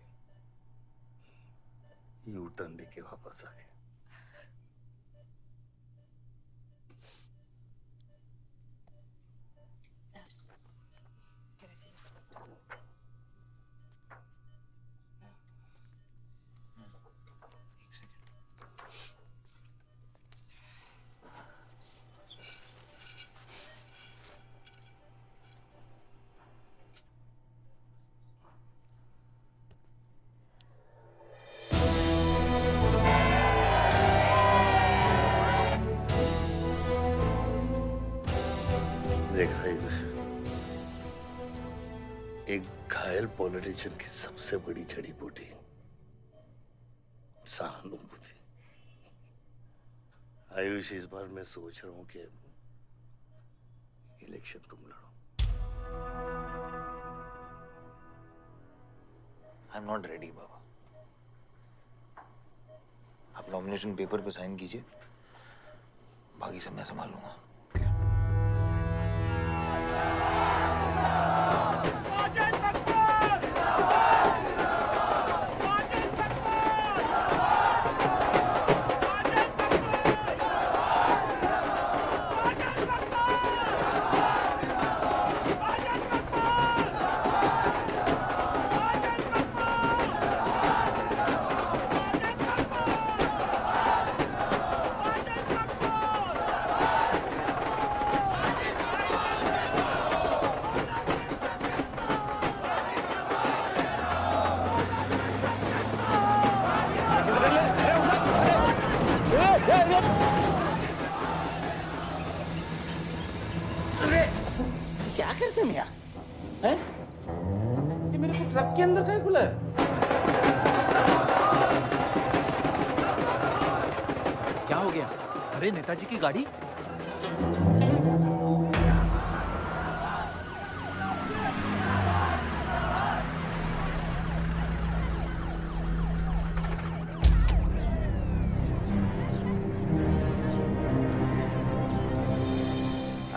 F: यू टर्न लेके वापस आ गए। एक घायल पॉलिटिशियन की सबसे बड़ी जड़ी बूटी सहानुभूति। आयुष, इस बार मैं सोच रहा हूं कि इलेक्शन तुम लड़ो।
D: आई एम नॉट रेडी बाबा। आप नॉमिनेशन पेपर पे साइन कीजिए, बाकी सब मैं संभाल लूंगा।
G: क्या करते हैं हैं?
I: ये मेरे को ट्रक के अंदर क्या खुला है?
B: क्या हो गया? अरे नेताजी की गाड़ी।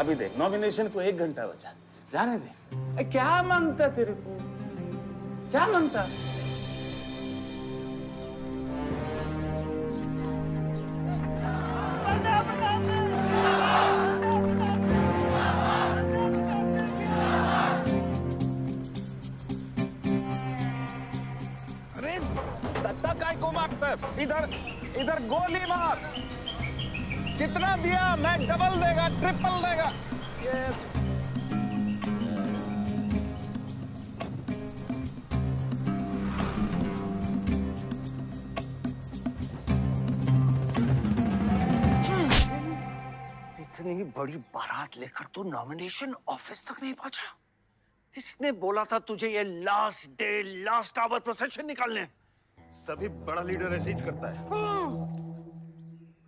E: अभी देख, नॉमिनेशन को 1 घंटा बचा, जाने दे। क्या मांगता तेरे को, क्या मांगता?
T: अरे दत्ता काय को मारता है? इधर इधर गोली मार। कितना दिया? मैं डबल देगा, ट्रिपल देगा। ये
G: इतनी बड़ी बारात लेकर तू नॉमिनेशन ऑफिस तक नहीं पहुंचा। इसने बोला था तुझे ये last day last hour procession निकालने।
E: सभी बड़ा लीडर ऐसे ही करता है।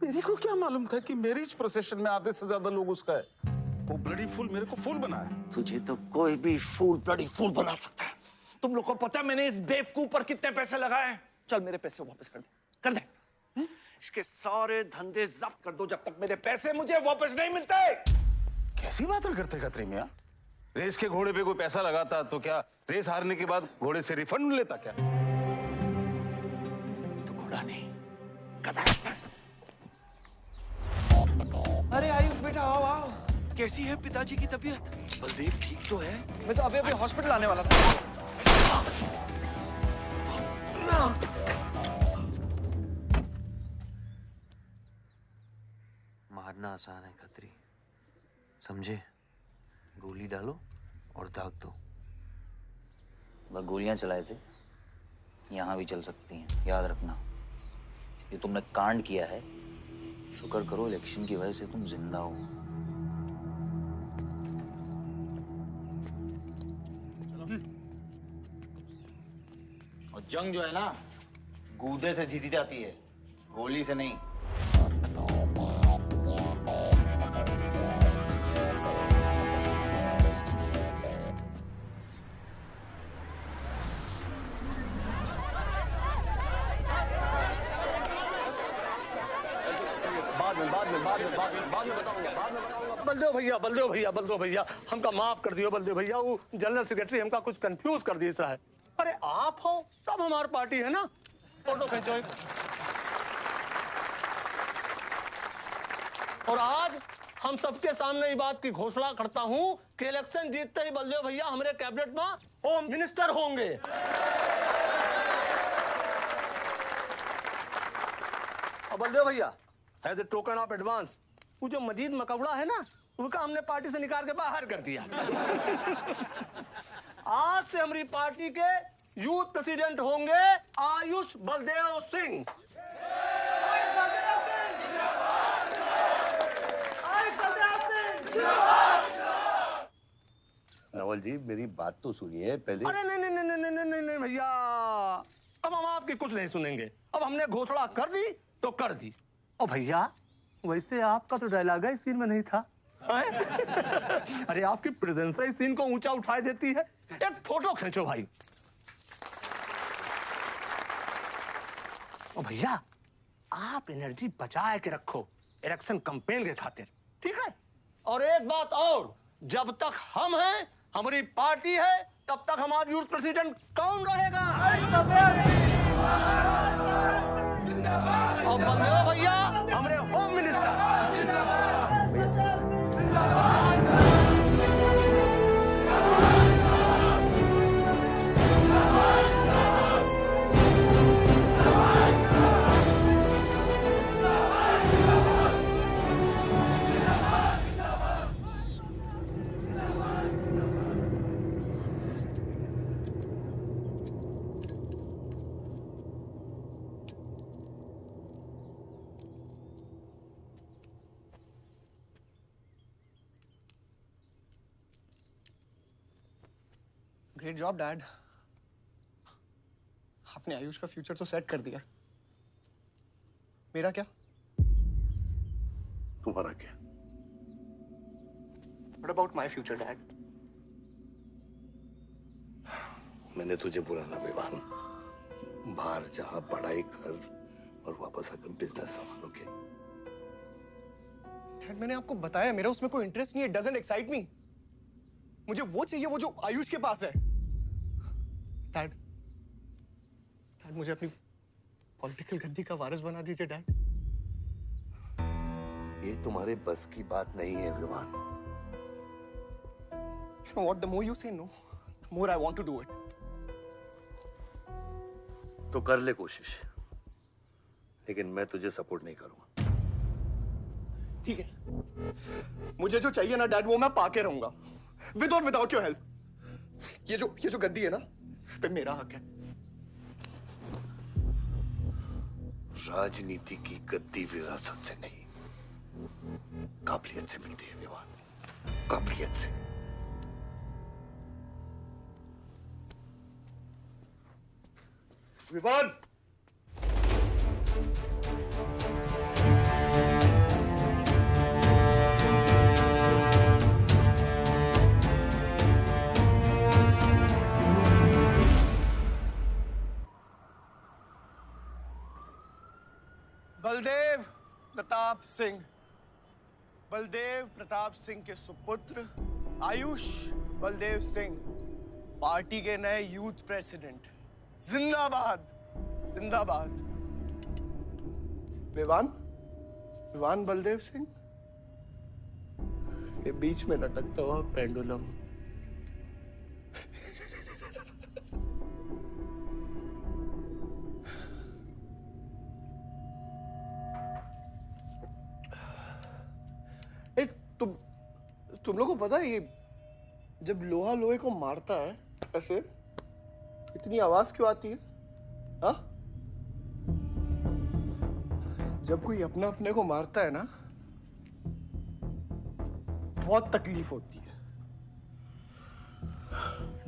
E: मेरे को क्या मालूम था कि मैरिज प्रोसेशन में आधे से ज्यादा लोग उसका है। वो ब्लडी फूल मेरे को फूल बना है।
G: तुझे तो कोई भी फूल ब्लडी फूल बना सकता है। तुम लोग को पता है मैंने इस बेवकूफ पर कितने पैसे लगाए हैं? चल मेरे पैसे वापस कर दे, कर दे। इसके सारे धंधे जब्त कर दो जब तक मेरे पैसे मुझे वापस नहीं मिलते।
E: कैसी बातें करते खतरे मियां? रेस के घोड़े पे कोई पैसा लगाता तो क्या रेस हारने के बाद घोड़े से रिफंड लेता क्या?
G: तो घोड़ा नहीं, गधा।
O: अरे आयुष बेटा आओ आओ। कैसी है पिताजी की तबीयत? बलदेव ठीक तो है? मैं तो अभी हॉस्पिटल आने वाला था।
B: मारना आसान है खत्री, समझे? गोली डालो और दाग दो।
D: वह गोलियां चलाए थे, यहां भी चल सकती हैं, याद रखना। ये तुमने कांड किया है, शुक्र करो इलेक्शन की वजह से तुम जिंदा हो। और जंग जो है ना, गूदे से जीती जाती है, गोली से नहीं।
R: बलदेव भैया हमका माफ कर दियो। बलदेव भैया वो जनरल सेक्रेटरी हमका कुछ कंफ्यूज कर दिया है। अरे आप हो तब हमारी पार्टी है ना। फोटो खींचो। और आज हम सबके सामने ये बात की घोषणा करता हूं कि इलेक्शन जीतते ही बलदेव भैया हमारे कैबिनेट में होम मिनिस्टर होंगे। और बलदेव भैया as a token of advance वो जो मजीद मकबड़ा है ना, उनका हमने पार्टी से निकाल के बाहर कर दिया। आज से हमारी पार्टी के यूथ प्रेसिडेंट होंगे आयुष बलदेव सिंह।
F: नवल जी मेरी बात तो सुनिए पहले।
R: अरे नहीं भैया, अब हम आपकी कुछ नहीं सुनेंगे। अब हमने घोषणा कर दी तो कर दी। और भैया वैसे आपका तो डायलॉग है सीन में नहीं था। अरे आपकी प्रेजेंस ही सीन को ऊंचा उठा देती है। एक फोटो खींचो भाई। और भैया आप एनर्जी बचा के रखो इलेक्शन कैंपेन के खातिर, ठीक है? और एक बात और, जब तक हम हैं, हमारी पार्टी है, तब तक हमारा यूथ प्रेसिडेंट कौन रहेगा? और बलदेव भैया हमारे home minister.
N: Great job dad. आपने आयुष का फ्यूचर तो सेट कर दिया। मेरा क्या?
F: तुम्हारा क्या?
N: What about my future, Dad?
F: मैंने तुझे बुलाना विवान, बाहर जहां पढ़ाई कर और वापस आकर बिजनेस संभालोगे।
N: डैड, मैंने आपको बताया मेरा उसमें कोई इंटरेस्ट नहीं है। Doesn't excite me. मुझे वो चाहिए वो जो आयुष के पास है। डैड, मुझे अपनी पॉलिटिकल गद्दी का वारिस बना दीजिए डैड।
F: ये तुम्हारे बस की बात नहीं है Vivaan.
N: You know what? The more you say no, the more I want to do it.
F: तो कर ले कोशिश, लेकिन मैं तुझे सपोर्ट नहीं करूंगा।
N: ठीक है, मुझे जो चाहिए ना डैड वो मैं पाके रहूंगा, विद और विदाउट योर हेल्प। ये जो गद्दी है ना, इस पे मेरा हक है।
F: राजनीति की गद्दी विरासत से नहीं, काबिलियत से मिलती है विवान, काबिलियत से। विवान,
N: बलदेव प्रताप सिंह, बलदेव प्रताप सिंह के सुपुत्र आयुष बलदेव सिंह पार्टी के नए यूथ प्रेसिडेंट। जिंदाबाद, जिंदाबाद। विवान बलदेव सिंह, ये बीच में लटकता हुआ पेंडुलम। तुम लोगों को पता है ये जब लोहा लोहे को मारता है ऐसे इतनी आवाज क्यों आती है? हाँ? जब कोई अपना अपने को मारता है ना, बहुत तकलीफ होती है।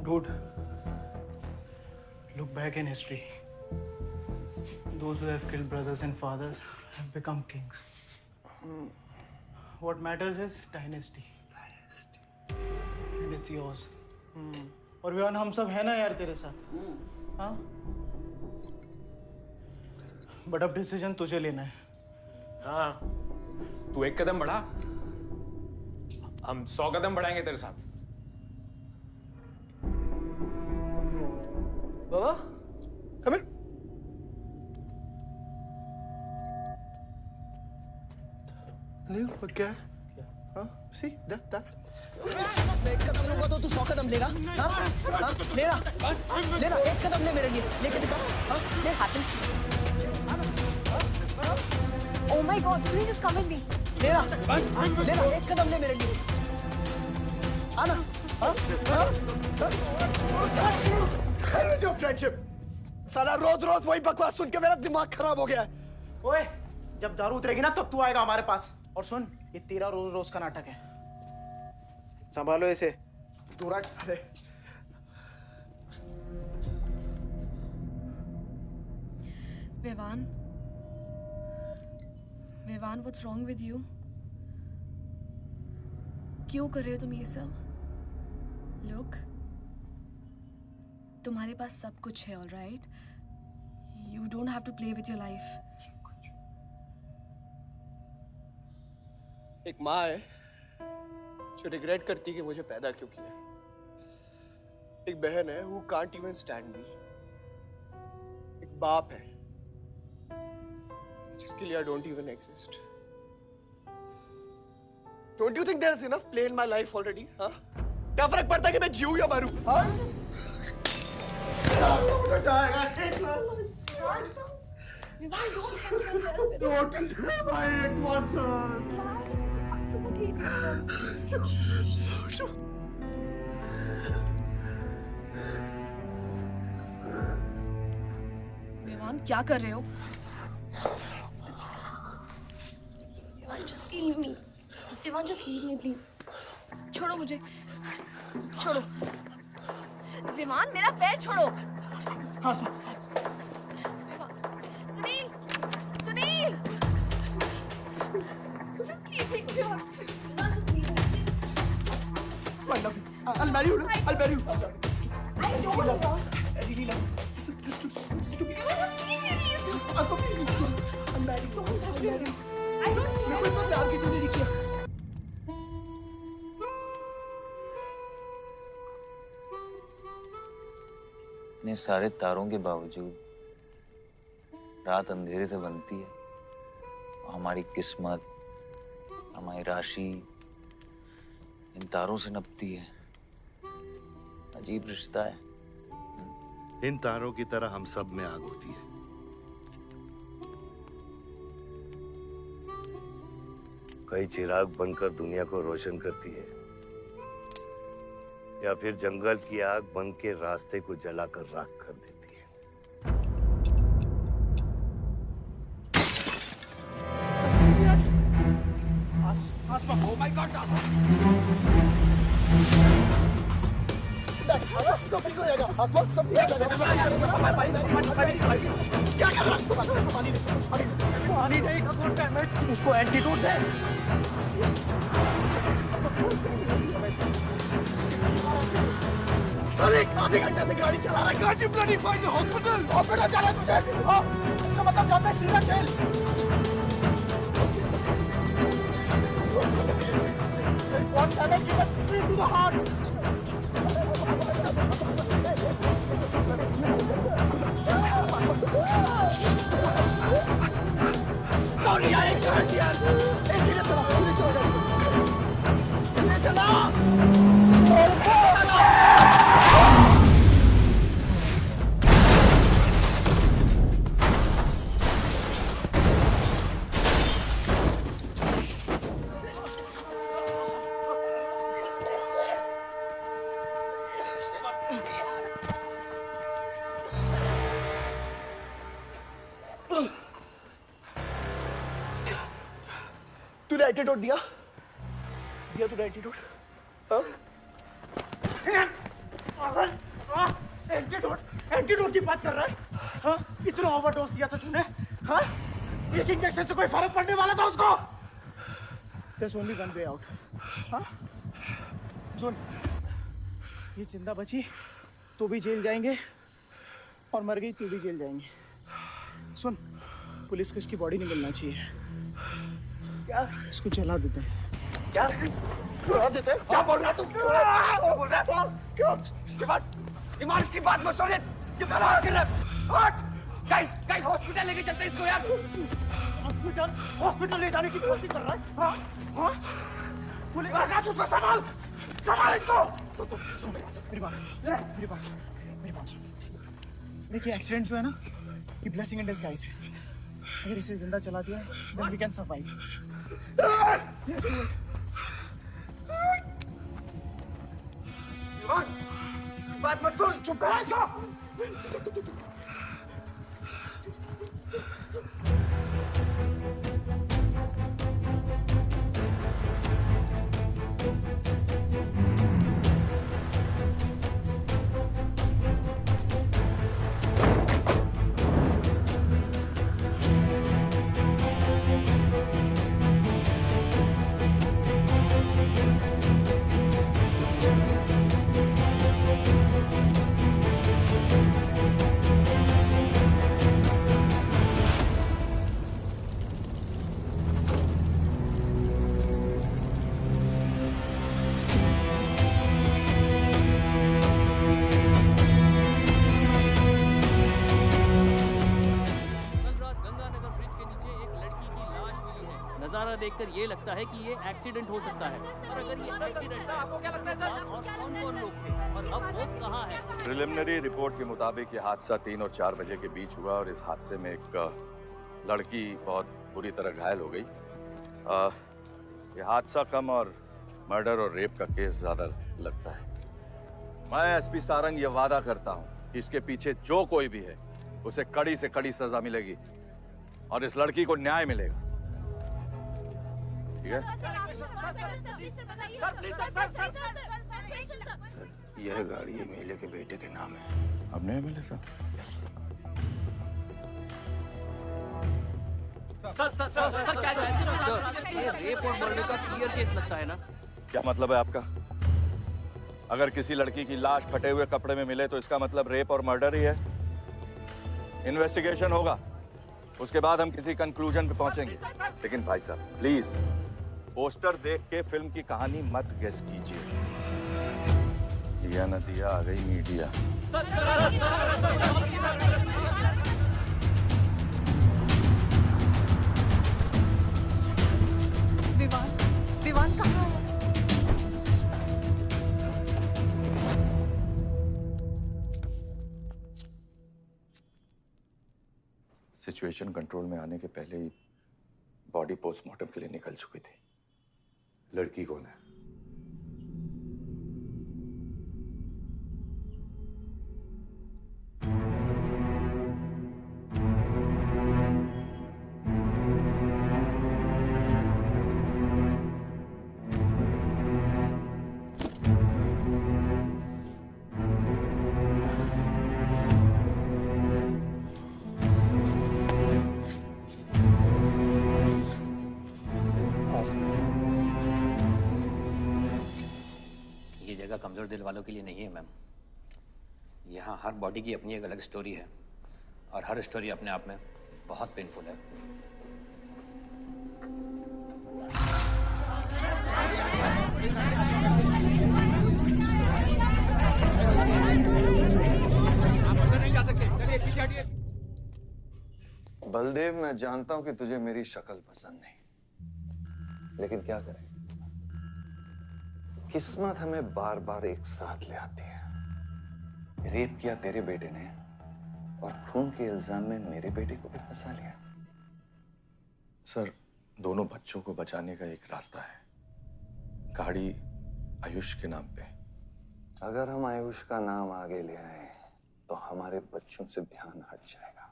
N: Dude, look back in history. Those who have killed brothers and fathers have become kings. What matters is dynasty. And it's yours. और विवान हम सब है ना यार तेरे साथ। हाँ? बट अब डिसीजन तुझे लेना है।
U: हाँ, तू एक कदम बढ़ा, हम 100 कदम बढ़ाएंगे तेरे साथ।
N: बाबा, come here. ले, क्या है? हाँ? See that? मैं एक कदम लूंगा तो तू 100 कदम लेगा? हाँ? हाँ? लेना, एक कदम ले मेरे लिए, लेके दिखा। हाँ? ले हाथ में।
Q: Oh my God, Sunil, just come with me.
N: लेना, एक कदम ले मेरे लिए। आना, जो फ्रेंडशिप, साला रोज वही बकवास सुन के मेरा दिमाग खराब हो गया है। ओए, जब दारू उतरेगी ना तब तू आएगा हमारे पास। और सुन, ये तेरा रोज का नाटक है, संभालो इसे। दूरा अरे
M: Vivaan, what's wrong with you? क्यों कर रहे हो तुम ये सब? Look, तुम्हारे पास सब कुछ है, all right? You don't have to play with your life.
N: एक माँ है जो रिग्रेट करती है कि मुझे पैदा क्यों किया। एक बहन है who can't even stand me. एक बाप है जिसके लिए I don't even exist. Don't you think there's enough play in my life already? हाँ? क्या फर्क पड़ता है कि मैं जीऊँ या मरूँ? हाँ? Don't let my it was
M: Vivaan, क्या कर रहे हो? Vivaan, just leave me. Vivaan, just leave me, please. छोड़ो मुझे, छोड़ो। विवान, मेरा पैर छोड़ो।
N: हाँ,
M: Sunil, just leave me. Vivaan, just leave me.
C: I'll marry you. I'll marry you.
J: I don't love.
C: I really love. Listen to me. Uncle, please listen to me. I'll marry you. I'll marry you.
J: I don't.
C: मेरे को इतना प्यार किसी ने नहीं किया।
D: इतने सारे तारों के बावजूद रात अंधेरे से बनती है। हमारी किस्मत, हमारी राशि इन तारों से नपती है। अजीब रिश्ता है।
F: इन तारों की तरह हम सब में आग होती है। कई चिराग बनकर दुनिया को रोशन करती है, या फिर जंगल की आग बन के रास्ते को जलाकर राख कर देती है।
C: Oh my God! सब ठीक हो जाएगा। आसमान सब ठीक हो जाएगा। क्या कर रहा है? पानी नहीं, उसको एंटीडोट दे। सर एक आधे घंटे से गाड़ी चला रहा है। Can't you bloody find the hospital? Hospital जाना है तुझे? हाँ, इसका मतलब जाता है सीधा jail. One cannot give it free to the heart. Don't यार एक मिनट यार। धीरे चला, धीरे चला। धीरे चला। तूने एंटीडोट दिया? दिया तूने एंटीडोट? एंटीडोट की बात कर रहा है? हाँ? इतना ओवरडोज दिया था तूने? हाँ? एक इंजेक्शन से कोई फर्क पड़ने वाला था उसको? There's only one way out. हाँ? सुन, ये जिंदा बची तो भी जेल जाएंगे और मर गई तो भी जेल जाएंगे। सुन, पुलिस को इसकी बॉडी नहीं मिलना चाहिए। क्या? इसको जला देते हैं। क्या? जला देते हैं? क्या बोल रहा है तू? क्या बोल रहा है? क्यों?
J: ईमान इसकी बात मत सुन। ये गला कर रहा है। हट! गाइस हॉस्पिटल लेके चलते हैं इसको यार।
C: हॉस्पिटल ले जाने की कोशिश कर रहा है? हाँ? हाँ? पुलिस आकाश उसको संभाल इसको। तो सुन मेरी बात सुन। देखिए एक्सीडेंट जो है ना, ये ब्लेसिंग इन डिस्गाइज है। अगर इसे जिंदा चला दिया then we can survive.
J: बात मत सुन।
C: चुप करा इसको।
V: नजारा देखकर ये लगता है कि ये एक्सीडेंट हो सकता है। और अगर ये एक्सीडेंट आपको क्या लगता है सर? और कौन-कौन लोग थे और अब वो कहाँ है?
W: प्रिलिमिनरी रिपोर्ट के मुताबिक ये हादसा 3 और 4 बजे के बीच हुआ और इस हादसे में एक लड़की बहुत बुरी तरह घायल हो गई। ये हादसा कम और मर्डर और रेप का केस ज्यादा लगता है। मैं एसपी सारंग ये वादा करता हूँ कि इसके पीछे जो कोई भी है उसे कड़ी से कड़ी सजा मिलेगी और इस लड़की को न्याय मिलेगा। ठीक है?
K: सर, यह गाड़ी एमएलए के बेटे के नाम है।
W: आपने एमएलए साहब?
V: सर ये रेप और मर्डर का क्लियर केस लगता है ना?
W: क्या मतलब है आपका? अगर किसी लड़की की लाश फटे हुए कपड़े में मिले तो इसका मतलब रेप और मर्डर ही है। इन्वेस्टिगेशन होगा, उसके बाद हम किसी कंक्लूजन पे पहुंचेंगे। लेकिन भाई साहब प्लीज पोस्टर देख के फिल्म की कहानी मत गेस कीजिए। दिया न दिया, आ गई मीडिया।
P: विवान कहाँ है?
W: सिचुएशन कंट्रोल में आने के पहले ही बॉडी पोस्टमार्टम के लिए निकल चुकी थी।
H: लड़की कौन है?
B: कमजोर दिल वालों के लिए नहीं है मैम। यहाँ हर बॉडी की अपनी एक अलग स्टोरी है और हर स्टोरी अपने आप में बहुत पेनफुल है।
O: बलदेव, मैं जानता हूं कि तुझे मेरी शक्ल पसंद नहीं, लेकिन क्या करें, किस्मत हमें बार बार एक साथ ले आती है। रेप किया तेरे बेटे ने और खून के इल्जाम में मेरे बेटे को भी फंसा लिया।
W: सर, दोनों बच्चों को बचाने का एक रास्ता है, गाड़ी आयुष के नाम पे।
O: अगर हम आयुष का नाम आगे ले आए तो हमारे बच्चों से ध्यान हट जाएगा।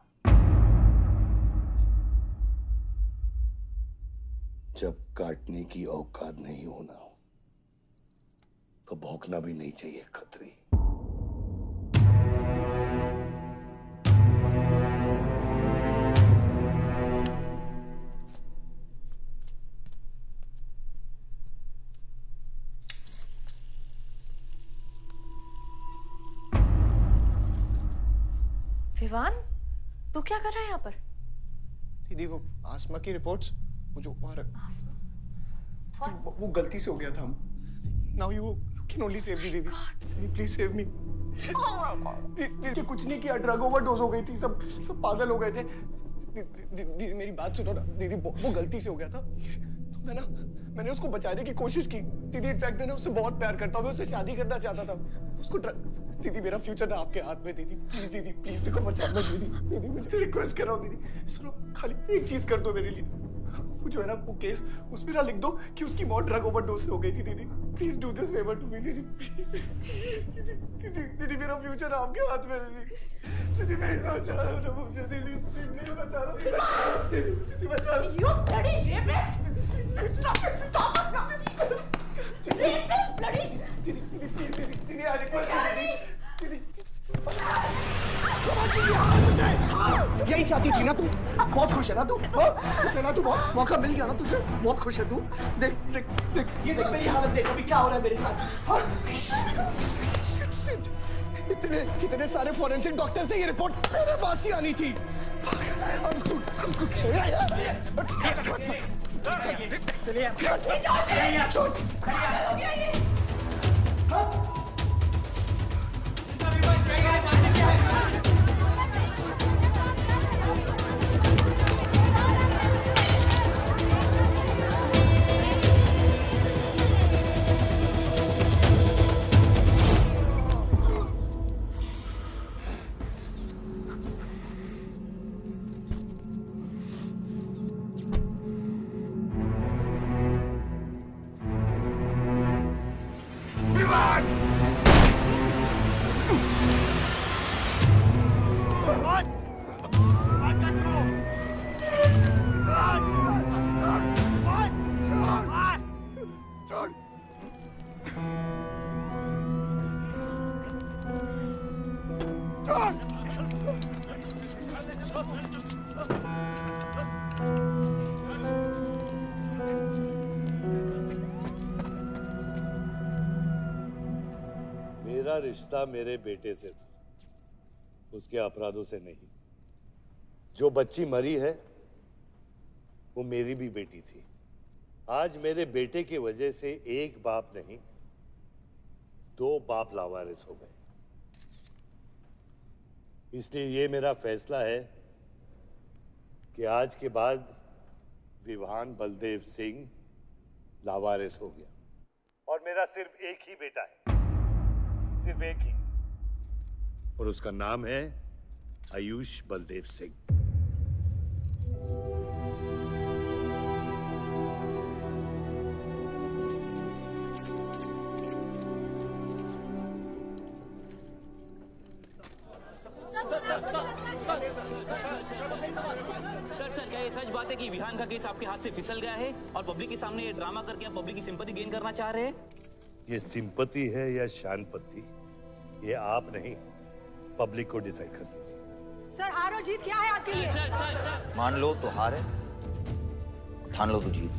H: जब काटने की औकात नहीं होना तो भौंकना भी नहीं चाहिए खतरी।
Q: विवान, तू क्या कर रहा है यहाँ पर?
N: दीदी वो आसमा की रिपोर्ट्स, वो जो वो गलती से हो गया था। Now you can only save me, दीदी। दीदी please save me। दीदी कुछ नहीं किया, ड्रग ओवरडोज हो गई थी, सब पागल हो गए थे। दीदी मेरी बात सुनो ना, दीदी वो गलती से हो गया था। तो मैंने उसको बचाने की कोशिश की। दीदी इनफैक्ट मैं उससे बहुत प्यार करता हूँ, मैं उससे शादी करना चाहता था। उसको दीदी मेरा फ्यूचर ना आपके हाथ में। दीदी प्लीज मेरे को बचा लो दीदी मैं रिक्वेस्ट कर रहा हूँ दीदी। सुनो, खाली एक चीज कर दो मेरे लिए। वो जो है ना वो केस, उसमें ना लिख दो कि उसकी मौत ड्रग ओवरडोज से हो गई थी। दीदी please do this favour to me दीदी, प्लीज। दीदी मेरा फ्यूचर आपके हाथ में। दीदी मैं सोच रहा हूँ मुझे। दीदी प्लीज बचा लो, दीदी बचा लो।
J: You bloody rapist! Stop it! Stop it! Rapist, bloody!
N: दीदी प्लीज दीदी आई रिक्वेस्ट दीदी। यही चाहती थी ना तू? बहुत खुश है ना तू? खुश है ना तू? बहुत मौका मिल गया ना तुझे? बहुत खुश है तू? देख ये देख मेरी हालत, देख अभी क्या हो रहा है मेरे साथ। इतने सारे फॉरेंसिक डॉक्टर से ये रिपोर्ट तेरे पास ही आनी थी।
J: विवान!
F: मेरा रिश्ता मेरे बेटे से था, उसके अपराधों से नहीं। जो बच्ची मरी है वो मेरी भी बेटी थी। आज मेरे बेटे की वजह से एक बाप नहीं, 2 बाप लावारिस हो गए। इसलिए ये मेरा फैसला है कि आज के बाद विवान बलदेव सिंह लावारिस हो गया और मेरा सिर्फ एक ही बेटा है, सिर्फ एक ही, और उसका नाम है आयुष बलदेव सिंह।
V: सर क्या ये सच बात है कि विहान का केस आपके हाथ से फिसल गया है और पब्लिक के सामने ये ड्रामा करके आप पब्लिक की सिंपैथी गेन करना चाह रहे हैं?
F: ये सिंपैथी है या शानपत्ती, ये आप नहीं, पब्लिक को डिसाइड कर दीजिए।
A: सर हार और जीत क्या है आपके लिए?
D: मान लो तो हार है, ठान लो तो जीत।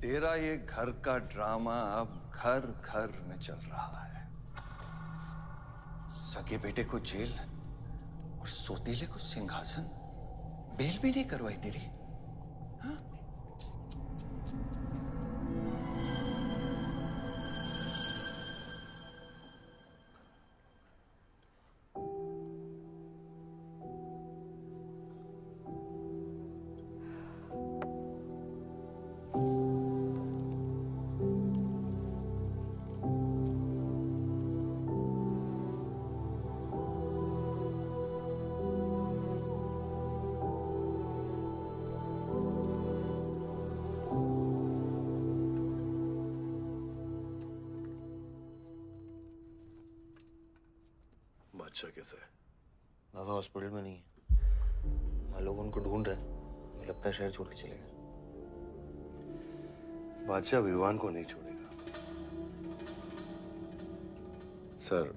O: तेरा ये घर का ड्रामा अब घर घर में चल रहा है। सगे बेटे को जेल और सोतीले को सिंहासन, बेल भी नहीं करवाई तेरी।
F: बादशाह कैसा है?
B: बाबा हॉस्पिटल में नहीं है, वहाँ लोग उनको ढूंढ रहे हैं। मुझे लगता है शहर छोड़ के चले गए।
F: बादशाह विवान को नहीं छोड़ेगा।
W: सर,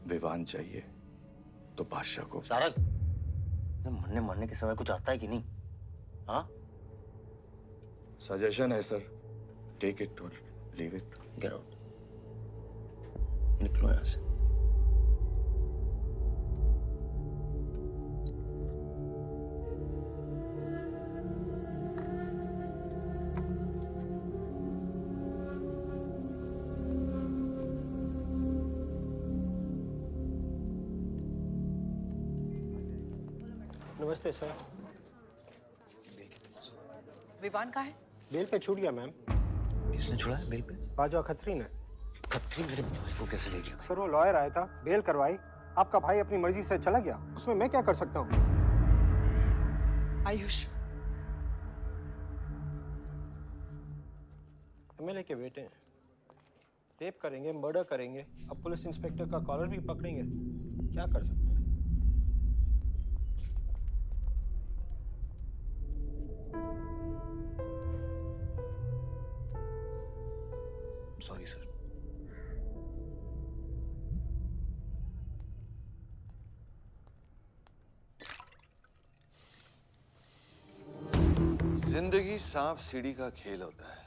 W: विवान चाहिए तो बादशाह को।
B: सारंग, मरने मरने के समय कुछ आता है कि नहीं? हाँ?
W: सजेशन है सर, टेक इट और लीव इट।
B: गेट आउट, निकलो यहाँ से।
C: नमस्ते सर।
P: विवान कहाँ है?
C: बेल पे छूट गया मैम।
B: किसने छुड़ा है बेल पे?
C: बाजवा खत्री ने।
B: खत्री मेरे भाई को कैसे ले गया?
C: सर वो लॉयर आया था, बेल करवाई, आपका भाई अपनी मर्जी से चला गया, उसमें मैं क्या कर सकता हूँ?
P: आयुष
C: एमएलए के बेटे हैं, रेप करेंगे, मर्डर करेंगे, अब पुलिस इंस्पेक्टर का कॉलर भी पकड़ेंगे, क्या कर सकते हैं?
B: Sorry sir.
O: जिंदगी सांप सीढ़ी का खेल होता है।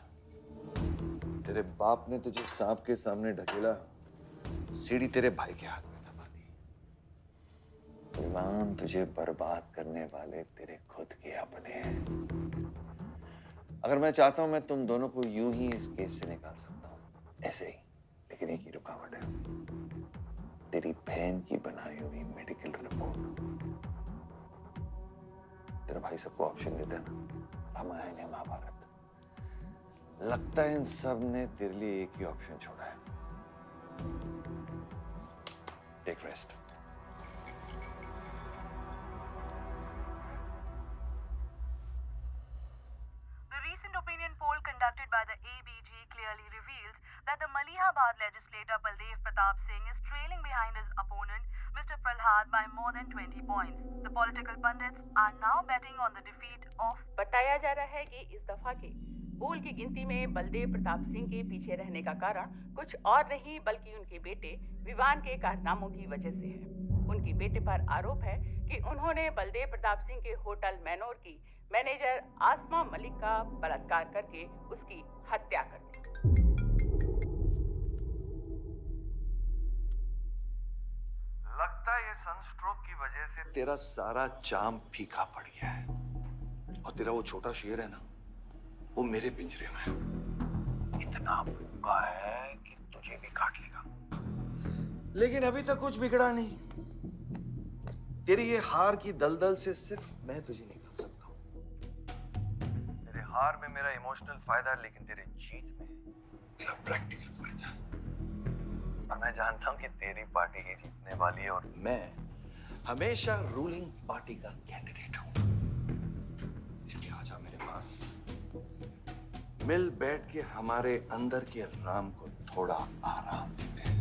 O: तेरे बाप ने तुझे सांप के सामने ढकेला, सीढ़ी तेरे भाई के हाथ में दबा दी।
D: विवान तुझे बर्बाद करने वाले तेरे खुद के अपने हैं। अगर मैं चाहता हूं मैं तुम दोनों को यूं ही इस केस से निकाल सकता हूं, ऐसे ही, लेकिन एक ही रुकावट है, तेरी बहन की बनाई हुई मेडिकल रिपोर्ट। तेरा भाई सबको ऑप्शन देता है ना, रामायण या महाभारत। लगता है इन सब ने तेरे लिए एक ही ऑप्शन छोड़ा है, take rest.
A: The recent opinion poll conducted by the ABG clearly reveals that the Malihabad legislator Baldev Pratap Singh is trailing behind his opponent, Mr. Prahlad, by more than 20 points. The political pundits are now betting on the defeat of.
L: बताया जा रहा है कि इस दफा के पोल की गिनती में बलदेव प्रताप सिंह के पीछे रहने का कारण कुछ और नहीं बल्कि उनके बेटे विवान के कारनामों की वजह से है। उनके बेटे पर आरोप है कि उन्होंने बलदेव प्रताप सिंह के होटल मैनोर की मैनेजर आसमा मलिक का बलात्कार करके उसकी हत्या कर दी।
O: लगता है ये सनस्ट्रोक की वजह से तेरा सारा जाम फीका पड़ गया है, और तेरा वो छोटा शेर है ना, वो मेरे पिंजरे में है। इतना भूखा है कि तुझे भी काट लेगा। लेकिन अभी तक कुछ बिगड़ा नहीं। तेरी ये हार की दलदल से सिर्फ मैं तुझे निकाल सकता हूँ। तेरे हार में मेरा इमोशनल फायदा है, लेकिन तेरे जीत में मेरा प्रैक्टिकल फायदा है। और मैं जानता हूँ कि तेरी पार्टी ही जीतने वाली है, और मैं हमेशा रूलिंग पार्टी का कैंडिडेट हूँ। इसलिए आजा मेरे पास, मिल बैठ के हमारे अंदर के राम को थोड़ा आराम देते हैं।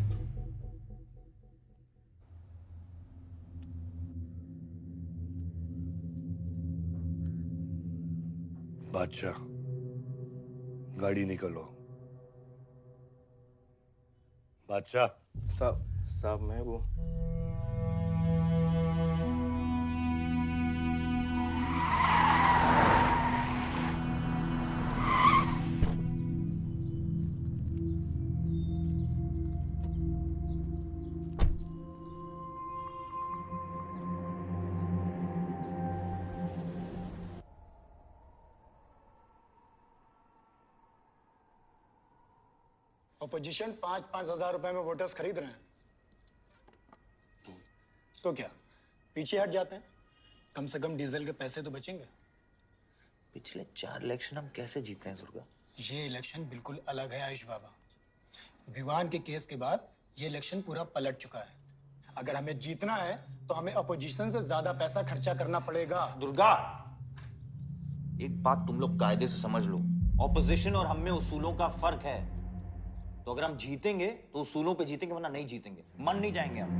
H: बादशाह, गाड़ी निकलो। बादशाह
N: साहब मैं वो
C: अपोजिशन 5-5 हजार रुपए में वोटर्स खरीद रहे हैं, तो क्या पीछे हट जाते हैं? कम से कम डीजल के पैसे तो बचेंगे।
D: पिछले 4 इलेक्शन हम कैसे जीते हैं दुर्गा?
C: ये इलेक्शन बिल्कुल अलग है आयुष बाबा। विवान के केस के बाद ये इलेक्शन पूरा पलट चुका है। अगर हमें जीतना है तो हमें अपोजिशन से ज्यादा पैसा खर्चा करना पड़ेगा।
G: दुर्गा, एक बात तुम लोग कायदे से समझ लो, ऑपोजिशन और हम में उसूलों का फर्क है। तो अगर हम जीतेंगे तो उसूलों पे जीतेंगे, वरना नहीं जीतेंगे, मन नहीं जाएंगे हम।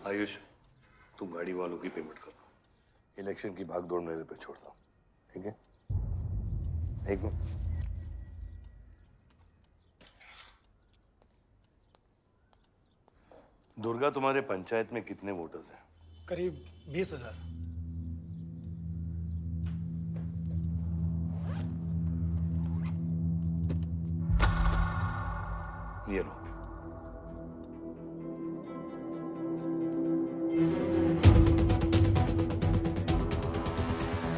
H: आयुष, तुम गाड़ी वालों की पेमेंट कर दो। इलेक्शन की भागदौड़ मेरे पे छोड़ दो, ठीक है? एक मिनट। दुर्गा, तुम्हारे पंचायत में कितने वोटर्स हैं?
C: करीब 20,000।
H: ये लो।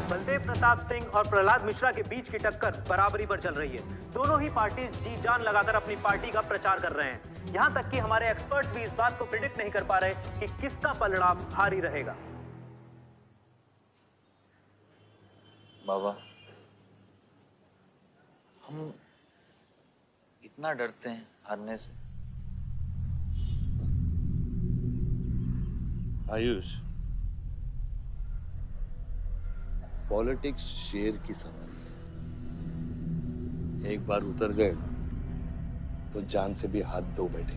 V: बलदेव प्रताप सिंह और प्रहलाद मिश्रा के बीच की टक्कर बराबरी पर चल रही है। दोनों ही पार्टी जी जान लगाकर अपनी पार्टी का प्रचार कर रहे हैं। यहां तक कि हमारे एक्सपर्ट भी इस बात को प्रिडिक्ट नहीं कर पा रहे कि किसका पलड़ा भारी रहेगा।
D: बाबा, हम इतना डरते हैं हारने से।
H: आयुष, पॉलिटिक्स शेर की सवारी है। एक बार उतर गए ना तो जान से भी हाथ धो बैठे।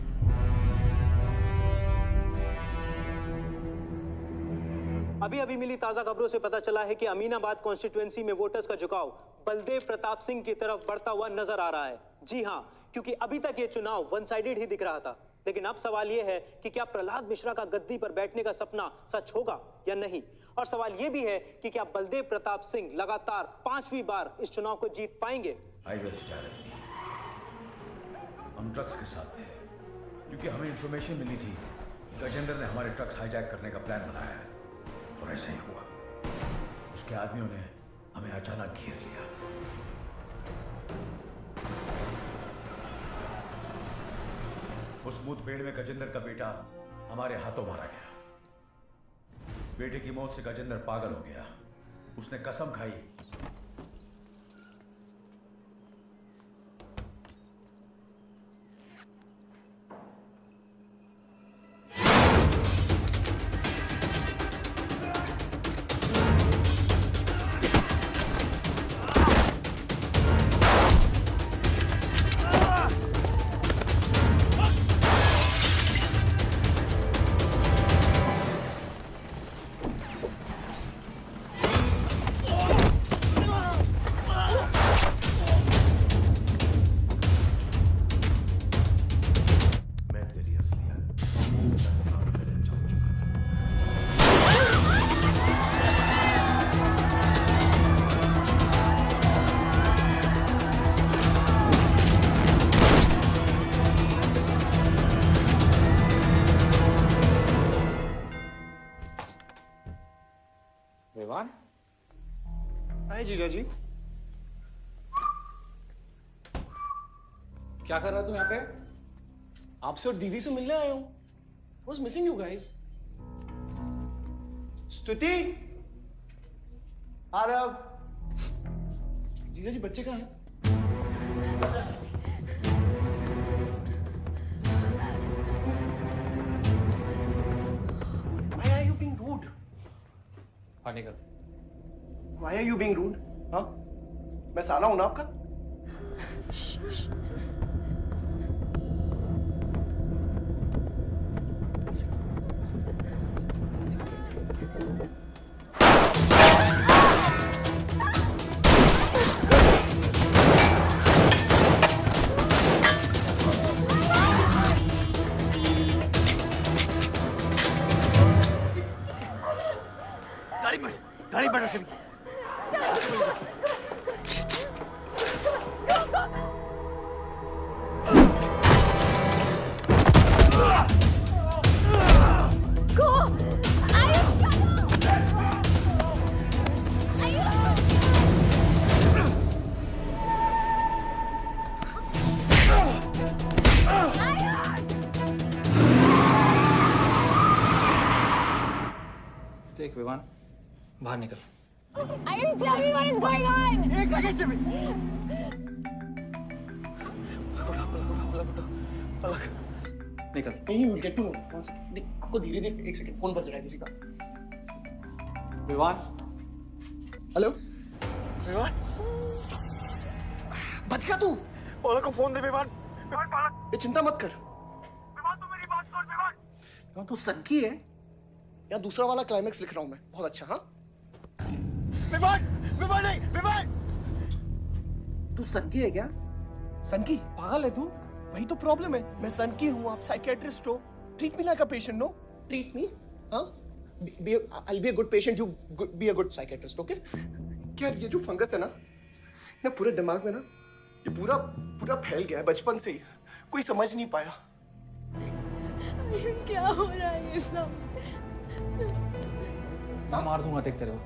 V: अभी अभी मिली ताजा खबरों से पता चला है कि अमीनाबाद कॉन्स्टिट्यूएंसी में वोटर्स का झुकाव बलदेव प्रताप सिंह की तरफ बढ़ता हुआ नजर आ रहा है। जी हां, क्योंकि अभी तक ये चुनाव वन साइडेड ही दिख रहा था। लेकिन अब सवाल यह है कि क्या प्रहलाद मिश्रा का गद्दी पर बैठने का सपना सच होगा या नहीं। और सवाल यह भी है कि क्या बलदेव प्रताप सिंह लगातार 5वीं बार इस चुनाव को जीत पाएंगे।
I: हम ट्रक्स के साथ थे, क्योंकि हमें इंफॉर्मेशन मिली थी गजेंद्र ने हमारे ट्रक्स हाईजैक करने का प्लान बनाया है, और ऐसा ही हुआ। उसके आदमियों ने हमें अचानक घेर लिया। उस मुठभेड़ में गजेंद्र का बेटा हमारे हाथों मारा गया। बेटे की मौत से गजेंद्र पागल हो गया। उसने कसम खाई
N: हाय जीजा जी।
U: क्या कर रहा तू यहाँ पे?
N: आपसे और दीदी से मिलने आया हूँ। Was missing you guys. स्तुति, आ रहा। जीजा जी बच्चे कहाँ हैं? Why are you being rude?
U: हाँ निकल।
N: Why are you being rude? हाँ? मैं साला हूं ना आपका?
B: गाड़ी बढ़ रही।
U: देख विवान, बाहर निकल।
E: Ayush, tell me what is going on.
N: एक सेकंड से भी।
U: निकल।
N: नहीं, you will get to know. One second. आपको धीरे-धीरे एक सेकंड फोन बज रहा है किसी का।
U: विवान।
N: हेलो। विवान। बच गया तू। पलक को फोन दे विवान। विवान पलक। ये चिंता मत कर। विवान तू मेरी बात सुन विवान।
U: विवान तू सनकी है?
N: या दूसरा वाला क्लाइमेक्स लिख रहा हूँ मैं। बहुत अच्छा हाँ? विवान! विवान नहीं! विवान!
U: तू सनकी है क्या?
N: सनकी? पागल है तू? वही तो प्रॉब्लम है। मैं सनकी हूँ, आप साइकियाट्रिस्ट हो। Treat me like a patient, no? Treat me, हाँ? I'll be a good patient, you be a good psychiatrist, okay? क्या ये जो फंगस है ना पूरे दिमाग में ना, ये पूरा फैल गया है बचपन से ही। कोई समझ नहीं पाया।
E: क्या हो रहा है ये सब?
U: मैं मार दूंगा देख तेरे को।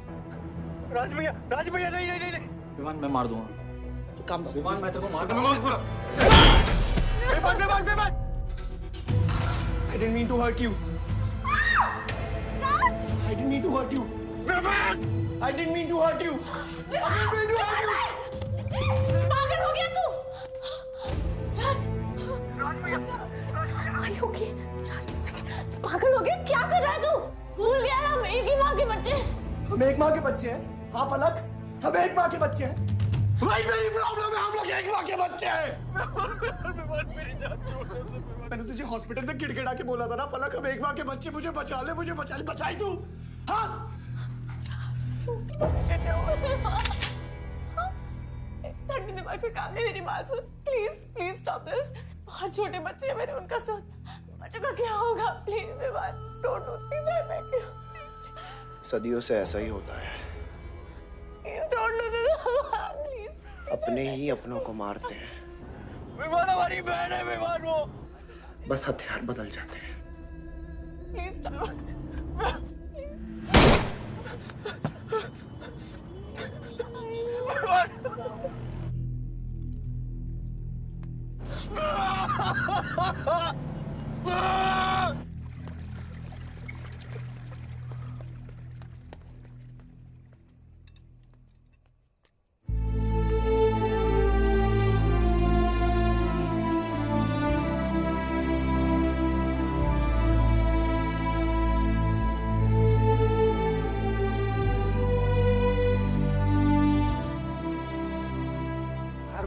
N: राज भैया नहीं।
U: विवान मैं मार दूंगा।
N: तो काम दो।
U: विवान मैं तेरे को मार दूंगा।
N: Vivaan! I didn't mean to hurt you. I didn't mean to hurt you. Vivaan! I didn't mean to hurt you.
E: पागल हो गया तू? राज भैया। Are you okay? तू पागल हो गया? क्या कर रहा है तू? भूल गया है हम एक ही माँ के बच्चे।
N: हम एक माँ के बच्चे हैं। हाँ पलक, हम एक माँ के बच्चे हैं। वही मेरी प्रॉब्लम है, हम लोग एक माँ के बच्चे हैं। मेरी जान छोड़ दे। मैंने तुझे हॉस्पिटल में गिड़गिड़ा के बोला था ना पलक, हम एक माँ के बच्चे, मुझे बचा ले, बचाई तू। हाँ?
E: ठंडी दिमाग से काम नहीं, मेरी बात सुन। Please stop this. बहुत छोटे बच्चे हैं मेरे, उनका सोच बच्चों का क्या होगा? Please Vivaan, don't do this, I beg you.
N: सदियों से ऐसा ही होता है।
E: प्लीज।
N: अपने ही अपनों को मारते हैं।
J: विवान हमारी बहन है विवान वो।
N: बस हथियार बदल जाते हैं।
E: Please stop.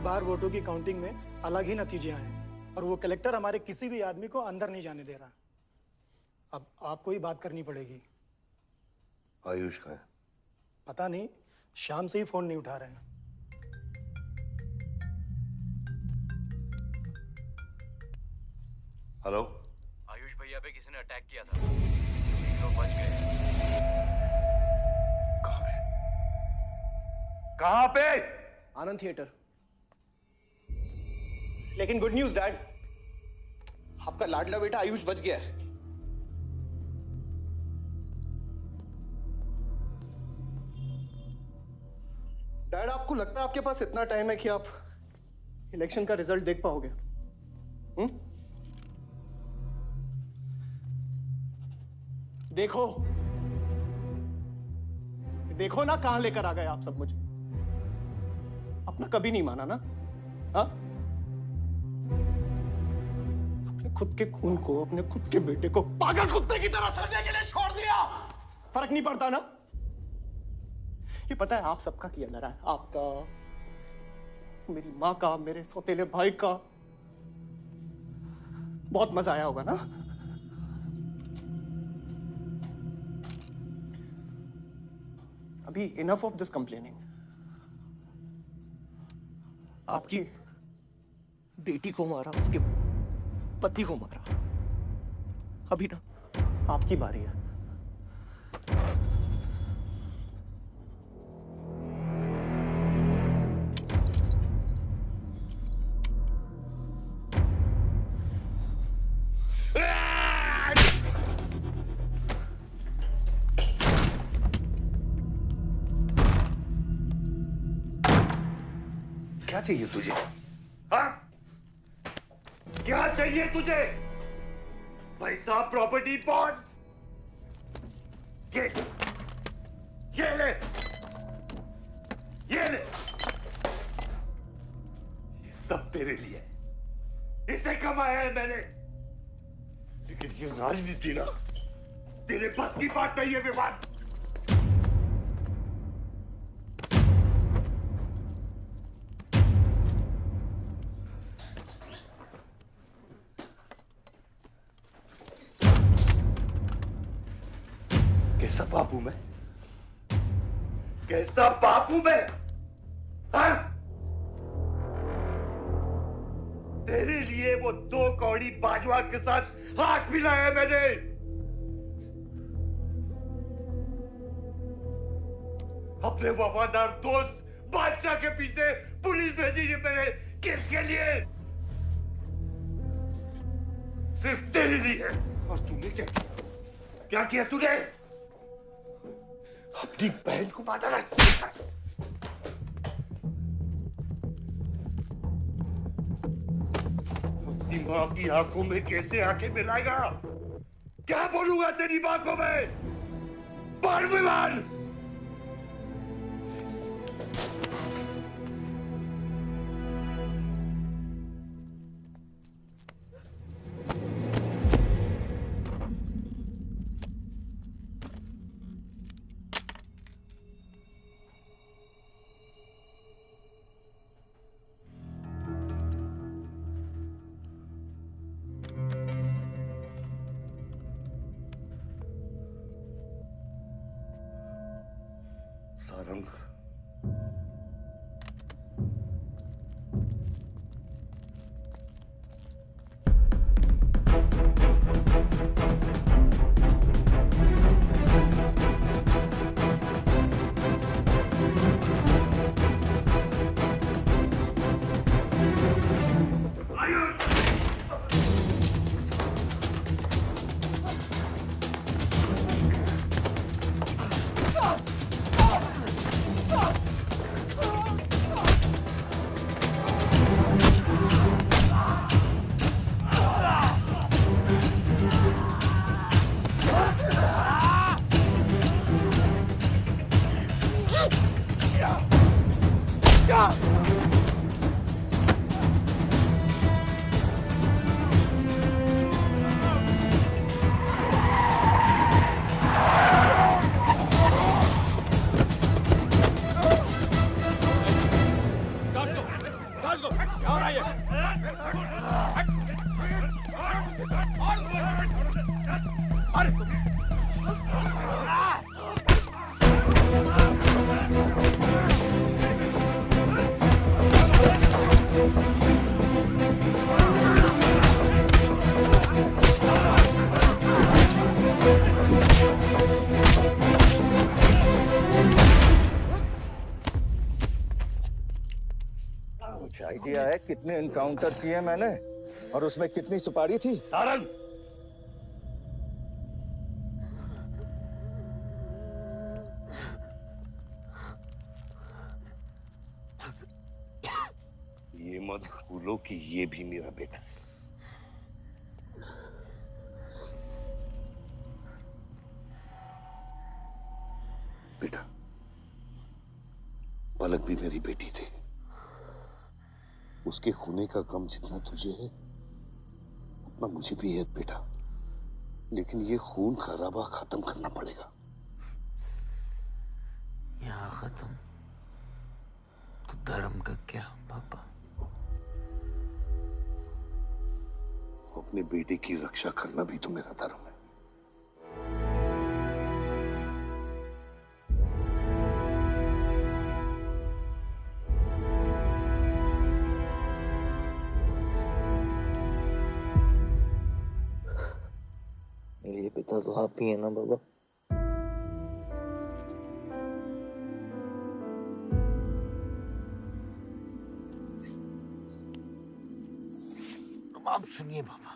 C: बार वोटों की काउंटिंग में अलग ही नतीजे आए और वो कलेक्टर हमारे किसी भी आदमी को अंदर नहीं जाने दे रहा। अब आपको ही बात करनी पड़ेगी।
H: आयुष कहाँ है?
C: पता नहीं, शाम से ही फोन नहीं उठा रहे हैं।
H: हेलो,
U: आयुष भैया पे किसी ने अटैक किया था, लोग बच गए।
H: कहाँ पे?
N: आनंद थिएटर। लेकिन गुड न्यूज डैड, आपका लाडला बेटा आयुष बच गया है। डैड, आपको लगता है आपके पास इतना टाइम है कि आप इलेक्शन का रिजल्ट देख पाओगे? देखो देखो ना, कहां लेकर आ गए आप सब मुझे। अपना कभी नहीं माना ना? हाँ, अपने खुद के खून को, अपने खुद के बेटे को पागल कुत्ते की तरह सड़ने के लिए छोड़ दिया। फर्क नहीं पड़ता ना? ये पता है आप सबका किया ना रहा है, आपका, मेरी माँ का, मेरे सौतेले भाई का। बहुत मजा आया होगा ना? अभी इनफ ऑफ दिस कंप्लेनिंग। आपकी बेटी को मारा, उसके पति को मारा, अभी ना आपकी बारी है।
F: क्या चाहिए तुझे? हाँ? क्या चाहिए तुझे? पैसा, प्रॉपर्टी, बॉन्ड्स? ये ले, ये ले। ये सब तेरे लिए, इसे कमाया है मैंने। लेकिन ये राजनीति ना, तेरे बस की बात नहीं है विवाद। कैसा बाप हूं मैं? कैसा बाप हूं मैं? हाँ? तेरे लिए वो 2 कौड़ी बाजवा के साथ हाथ मिलाया मैंने। अपने वफादार दोस्त बादशाह के पीछे पुलिस भेजी है मैंने। किसके लिए? सिर्फ तेरे लिए। और तूने क्या किया? क्या किया तूने? अपनी बहन को मारा है। अपनी मां की आंखों में कैसे आंखें मिलाएगा? क्या बोलूंगा तेरी मां को मैं? बाल विवाद। सारंग,
H: कुछ आइडिया है कितने एनकाउंटर किए मैंने और उसमें कितनी सुपारी थी?
F: सारंग,
H: मत भूलो कि ये भी मेरा बेटा है। बेटा, पलक भी मेरी बेटी थी। उसके खोने का गम जितना तुझे है उतना मुझे भी है बेटा, लेकिन ये खून खराबा खत्म करना पड़ेगा।
B: यहाँ खत्म तो धर्म का क्या पापा?
H: अपने बेटे की रक्षा करना भी तो मेरा धर्म है।
D: मेरे पिता तो आप ही है ना बाबा?
B: आप सुनिए बाबा,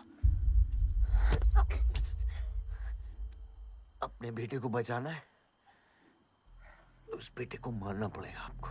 B: अपने बेटे को बचाना है तो उस बेटे को मारना पड़ेगा आपको।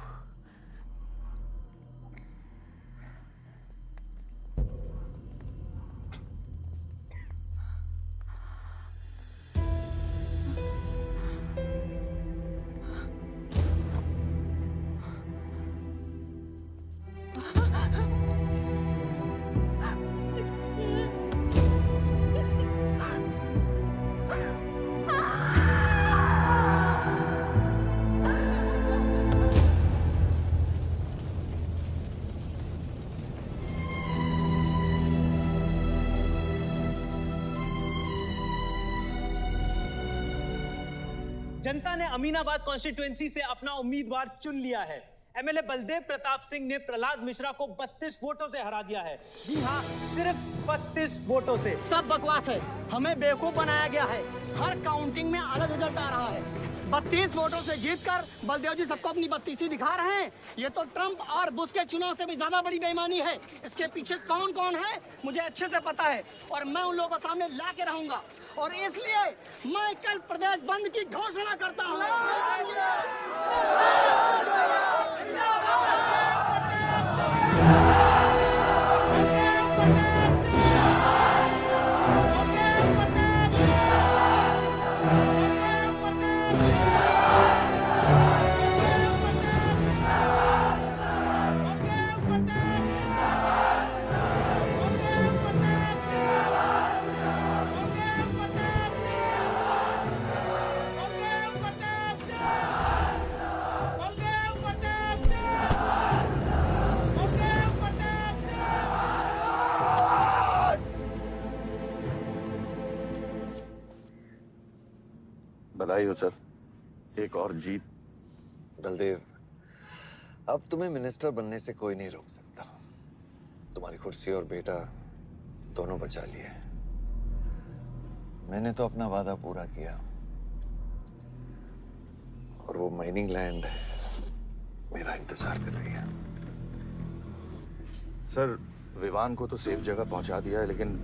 V: जनता ने अमीनाबाद कॉन्स्टिट्यूएंसी से अपना उम्मीदवार चुन लिया है। एमएलए बलदेव प्रताप सिंह ने प्रहलाद मिश्रा को 32 वोटों से हरा दिया है। जी हाँ, सिर्फ 32 वोटों से।
C: सब बकवास है, हमें बेवकूफ बनाया गया है। हर काउंटिंग में अलग रिजल्ट आ रहा है। 32 वोटों से जीतकर बलदेव जी सबको अपनी बत्तीसी दिखा रहे हैं। ये तो ट्रंप और बुश के चुनाव से भी ज्यादा बड़ी बेईमानी है। इसके पीछे कौन कौन है मुझे अच्छे से पता है और मैं उन लोगों को सामने ला के रहूंगा और इसलिए मैं कल प्रदेश बंद की घोषणा करता हूँ।
W: बधाई हो सर, एक और जीत।
O: बलदेव, अब तुम्हें मिनिस्टर बनने से कोई नहीं रोक सकता। तुम्हारी कुर्सी और बेटा दोनों बचा लिए। मैंने तो अपना वादा पूरा किया और वो माइनिंग लैंड मेरा इंतजार कर रही है।
W: सर, विवान को तो सेफ जगह पहुंचा दिया है, लेकिन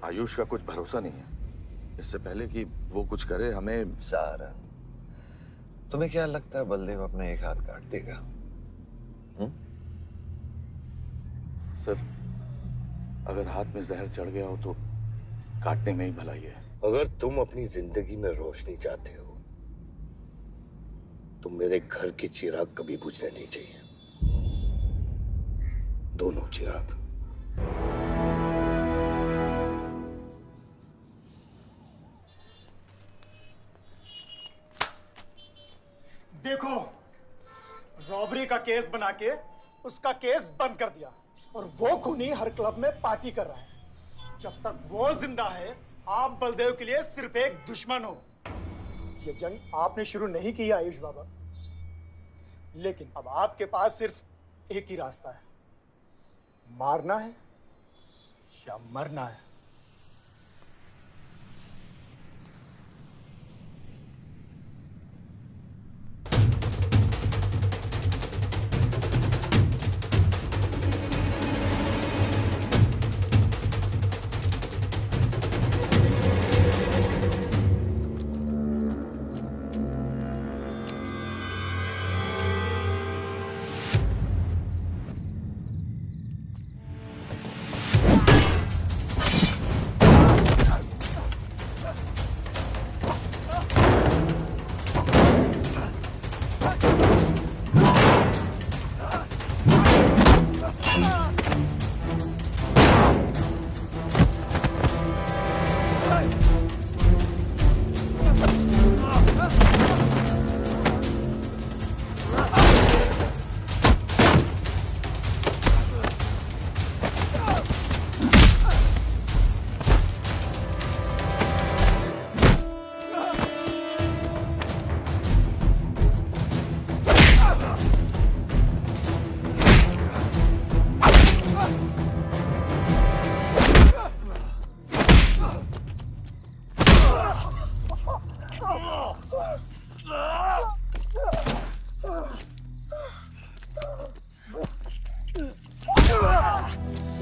W: आयुष का कुछ भरोसा नहीं है। इससे पहले कि वो कुछ करे हमें।
O: सारंग, तुम्हें क्या लगता है बलदेव अपना एक हाथ काट देगा?
W: सर, अगर हाथ में जहर चढ़ गया हो तो काटने में ही भलाई है।
H: अगर तुम अपनी जिंदगी में रोशनी चाहते हो तो मेरे घर के चिराग कभी बुझने नहीं चाहिए। दोनों चिराग।
C: देखो, रॉबरी का केस बना के उसका केस बंद कर दिया और वो खूनी हर क्लब में पार्टी कर रहा है। जब तक वो जिंदा है, आप बलदेव के लिए सिर्फ एक दुश्मन हो। ये जंग आपने शुरू नहीं की आयुष बाबा, लेकिन अब आपके पास सिर्फ एक ही रास्ता है, मारना है या मरना है।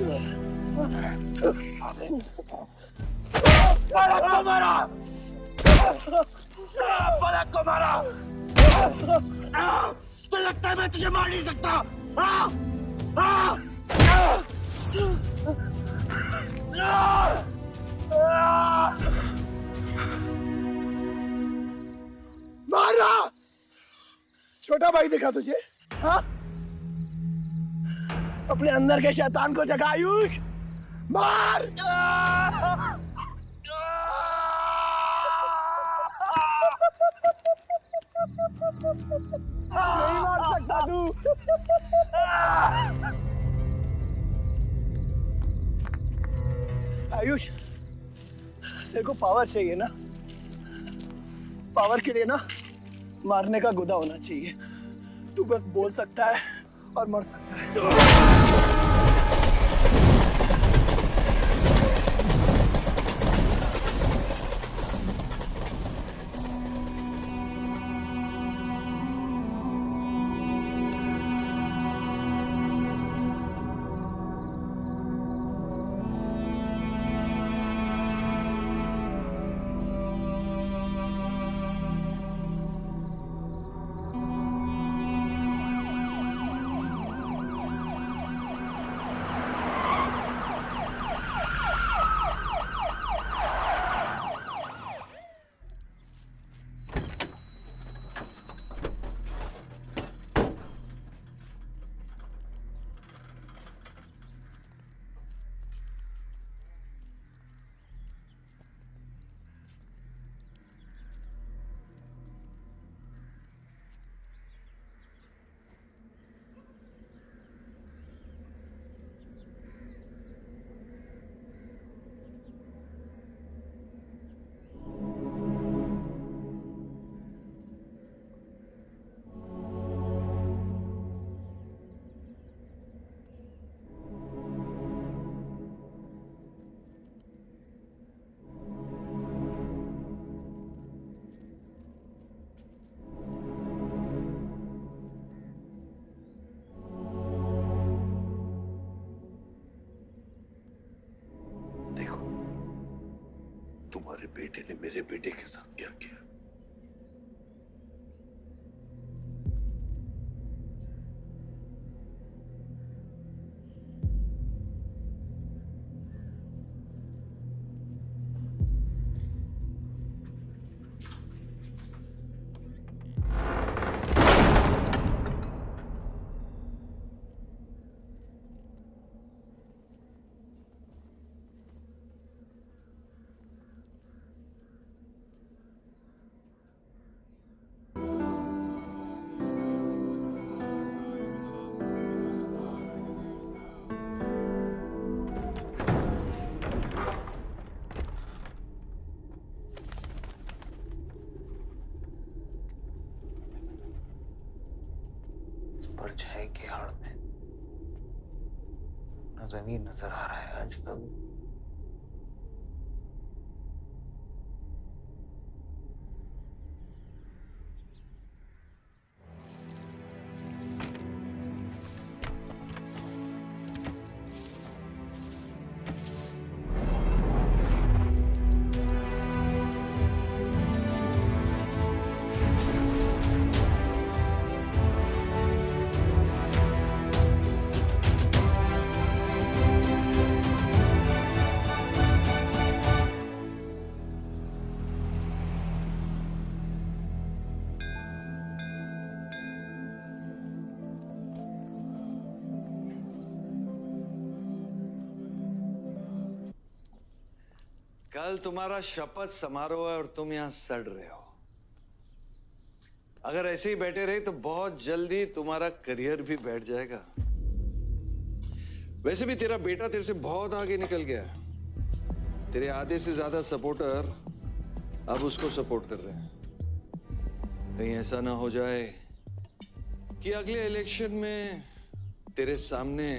J: पलक को मारा, पलक को मारा। तो लगता है मैं तुझे मार नहीं सकता।
C: मारा। छोटा भाई दिखा तुझे? हाँ? अपने अंदर के शैतान को जगा आयुष, मार। नहीं मार सकता तू। आयुष, तेरे को पावर चाहिए ना? पावर के लिए ना मारने का गुदा होना चाहिए। तू बस बोल सकता है और मर सकता है।
H: तुम्हारे बेटे ने मेरे बेटे के साथ क्या किया?
D: परछाई की आड़ में न जमीन नजर आ रहा है आज तक।
O: कल तुम्हारा शपथ समारोह है और तुम यहां सड़ रहे हो। अगर ऐसे ही बैठे रहे तो बहुत जल्दी तुम्हारा करियर भी बैठ जाएगा। वैसे भी तेरा बेटा तेरे से बहुत आगे निकल गया है। तेरे आधे से ज्यादा सपोर्टर अब उसको सपोर्ट कर रहे हैं। कहीं ऐसा ना हो जाए कि अगले इलेक्शन में तेरे सामने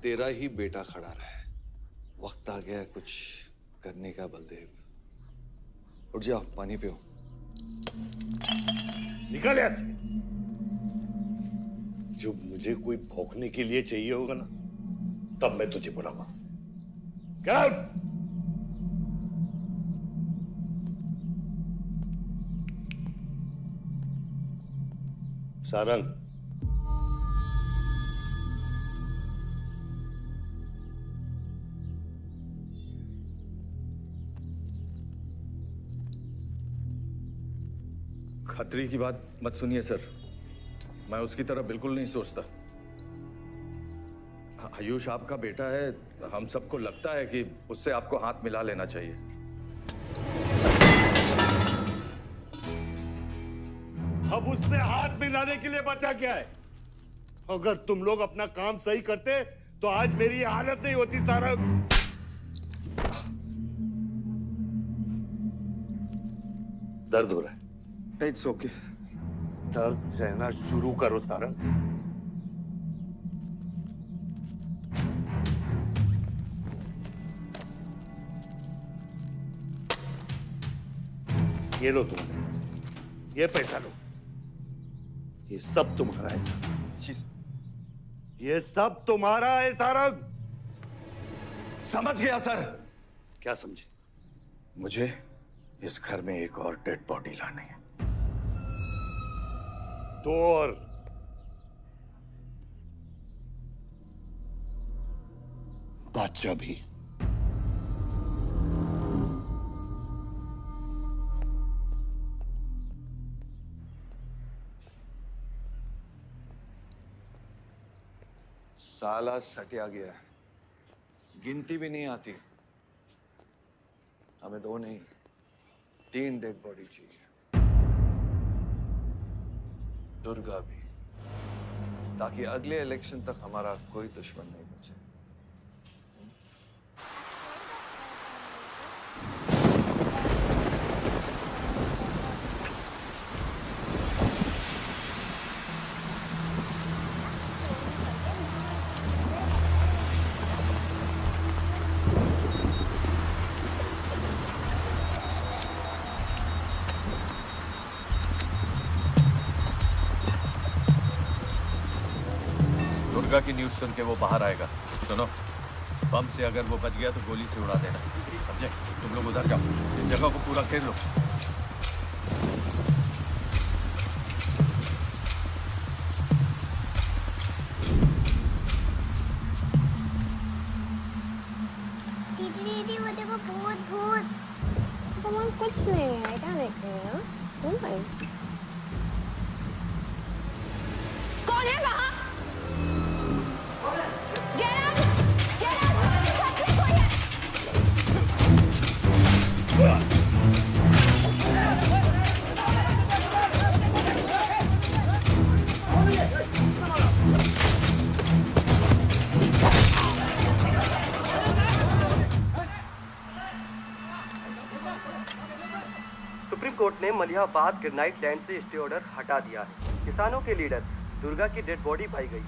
O: तेरा ही बेटा खड़ा रहे। वक्त आ गया कुछ करने का बलदेव। उठ जाओ, पानी पियो।
H: निकल यहाँ से। जब मुझे कोई भौंकने के लिए चाहिए होगा ना, तब मैं तुझे बुलाऊंगा। Get out! सारंग,
W: खतरी की बात मत सुनिए सर, मैं उसकी तरह बिल्कुल नहीं सोचता। आयुष आपका बेटा है, हम सबको लगता है कि उससे आपको हाथ मिला लेना चाहिए।
H: अब उससे हाथ मिलाने के लिए बचा क्या है? अगर तुम लोग अपना काम सही करते तो आज मेरी ये हालत नहीं होती। सारंग, दर्द हो रहा है?
W: It's okay.
H: दर्द सहना शुरू करो सारंग। ये लो तुम्हारे पैसे, ये पैसा लो, ये सब तुम्हारा है सारंग, ये सब तुम्हारा है सारंग।
W: समझ गया सर।
H: क्या समझे?
W: मुझे इस घर में एक और डेड बॉडी लानी है।
H: दो और। बादशाह भी।
O: साला सटिया गया है, गिनती भी नहीं आती। हमें 2 नहीं 3 डेड बॉडी चाहिए, दुर्गा भी, ताकि अगले इलेक्शन तक हमारा कोई दुश्मन नहीं बचे।
I: दुर्गा की न्यूज़ सुन के वो बाहर आएगा। सुनो, बम से अगर वो बच गया तो गोली से उड़ा देना, समझे? तुम लोग उधर जाओ, इस जगह को पूरा घेर लो।
E: दीदी वो देखो, भूत भूत। कुछ नहीं है, क्या देख रहे हैं? कौन है वहाँ?
R: सुप्रीम कोर्ट ने मलिहाबाद ग्रेनाइट लैंड से स्टे ऑर्डर हटा दिया है। किसानों के लीडर दुर्गा की डेड बॉडी पाई गई।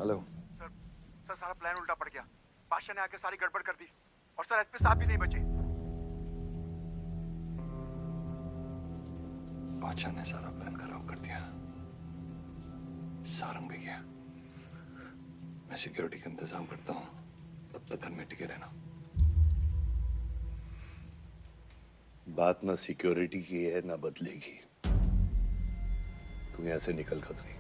O: हेलो
S: सर, सारा प्लान उल्टा पड़ गया। बादशाह ने आके सारी गड़बड़ कर दी और सर एसपी साहब भी नहीं बचे।
O: बादशाह ने सारा प्लान खराब कर दिया। सारंग भी गया। मैं सिक्योरिटी का इंतजाम करता हूँ, तब तक घर में टिके रहना।
H: बात ना सिक्योरिटी की है ना बदले की। तू यहां से निकल खतरी।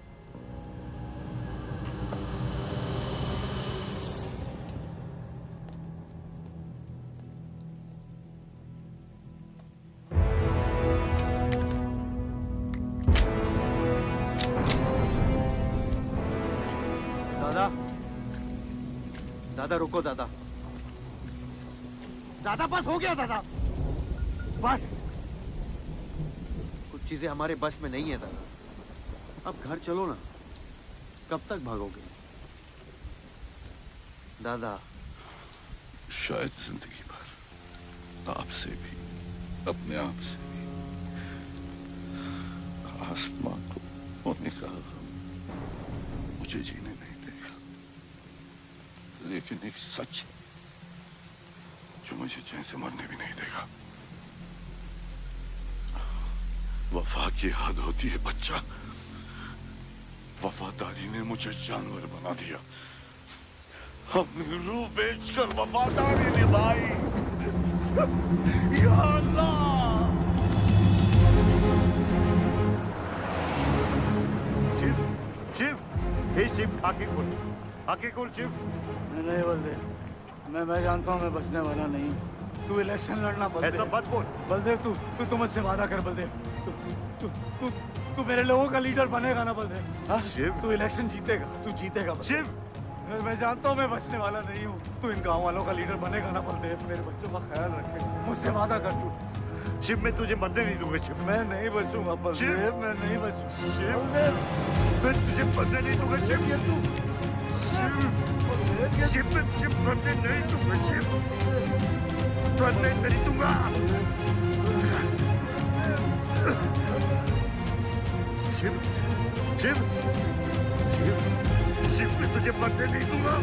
K: दादा, दादा रुको दादा। दादा बस हो गया दादा, बस। कुछ चीजें हमारे बस में नहीं है दादा। अब घर चलो ना, कब तक भागोगे दादा?
H: शायद जिंदगी भर आपसे भी, अपने आप से भी। आसमां को होने का गम मुझे जीने नहीं देगा, लेकिन एक सच जो मुझे चैन से मरने भी नहीं देगा। वफा की हद होती है बच्चा। वफादारी ने मुझे जानवर बना दिया। हमने रूह बेचकर वफादारी निभाई। या अल्लाह!
F: शिव, शिव, हे शिव, आंखें खोल, आंखें खोल शिव।
K: नहीं बलदेव, मैं जानता हूँ मैं बचने वाला नहीं हूँ। तू इलेक्शन लड़ना बलदेव।
F: ऐसा मत बोल
K: बलदेव। तू मुझसे वादा कर बलदेव। तू मेरे लोगों का लीडर बनेगा ना बलदेव?
F: शिव,
K: तू इलेक्शन जीतेगा, तू जीतेगा
F: शिव।
K: मैं जानता हूँ मैं बचने वाला नहीं हूँ। तू इन गाँव वालों का लीडर बनेगा ना बलदेव? मेरे बच्चों का ख्याल रखे, मुझसे वादा कर तू।
F: शिव, मैं तुझे मरने नहीं दूंगा शिव।
K: मैं नहीं बचूंगा बलदेव, मैं नहीं बचूंगा
F: शिव।
K: बलदेव,
F: मैं तुझे मरने नहीं दूंगा शिव।
K: तू
F: शिव, मैं तुझे मरने नहीं दूंगा शिव। मरने नहीं दूंगा। शिव, शिव, शिव, शिव, मैं तुझे मरने नहीं दूंगा।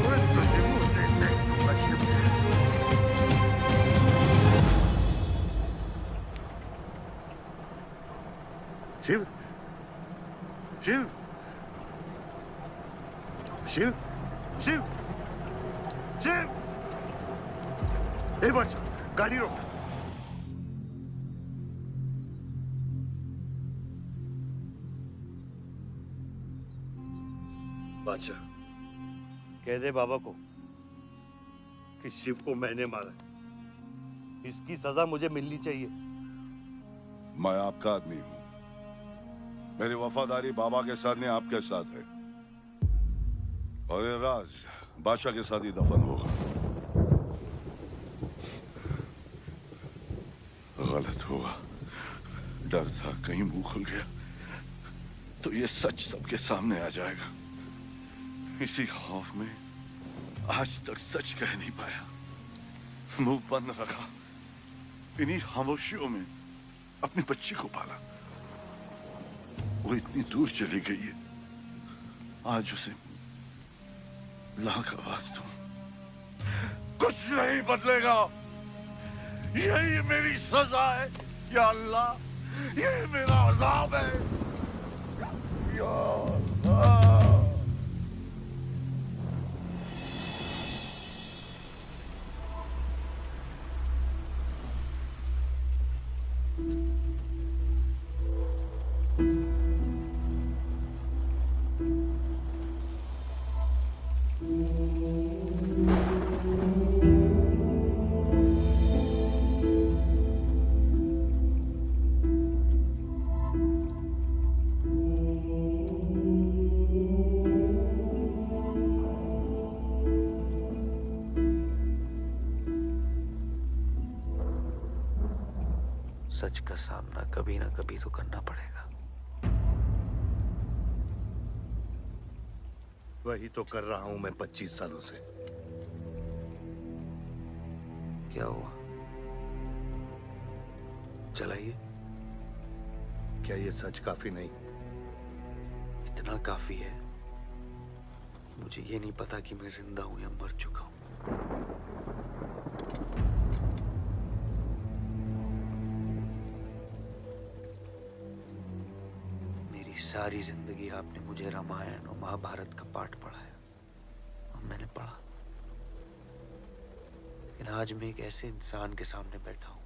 F: मैं तुझे मरने नहीं दूंगा शिव। शिव, शिव, शिव, शिव, शिव। ए बच, गाड़ी रोक। बादशाह, कह दे बाबा को कि शिव को मैंने मारा। इसकी सजा मुझे मिलनी चाहिए।
H: मैं आपका आदमी हूं। मेरी वफादारी बाबा के साथ नहीं, आपके साथ है। और ये राज बादशाह के साथ ही दफन होगा। गलत हुआ, डर था कहीं मुंह खुल गया तो ये सच सबके सामने आ जाएगा। इसी खौफ में आज तक सच कह नहीं पाया, मुंह बंद रखा। इन्हीं खामोशियों में अपनी बच्ची को पाला। वो इतनी दूर चली गई है, आज उसे लाख आवाज दूं, कुछ नहीं बदलेगा। यही मेरी सजा है या अल्लाह, यही मेरा अज़ाब है या अल्लाह।
D: सच का सामना कभी ना कभी तो करना पड़ेगा।
F: वही तो कर रहा हूं मैं 25 सालों से।
D: क्या हुआ? चलाइए।
F: क्या ये सच काफी नहीं?
D: इतना काफी है। मुझे ये नहीं पता कि मैं जिंदा हूं या मर चुका हूं। मेरी सारी जिंदगी आपने मुझे रामायण और महाभारत का पाठ पढ़ाया और मैंने पढ़ा, लेकिन
B: आज मैं एक ऐसे इंसान के सामने बैठा हूं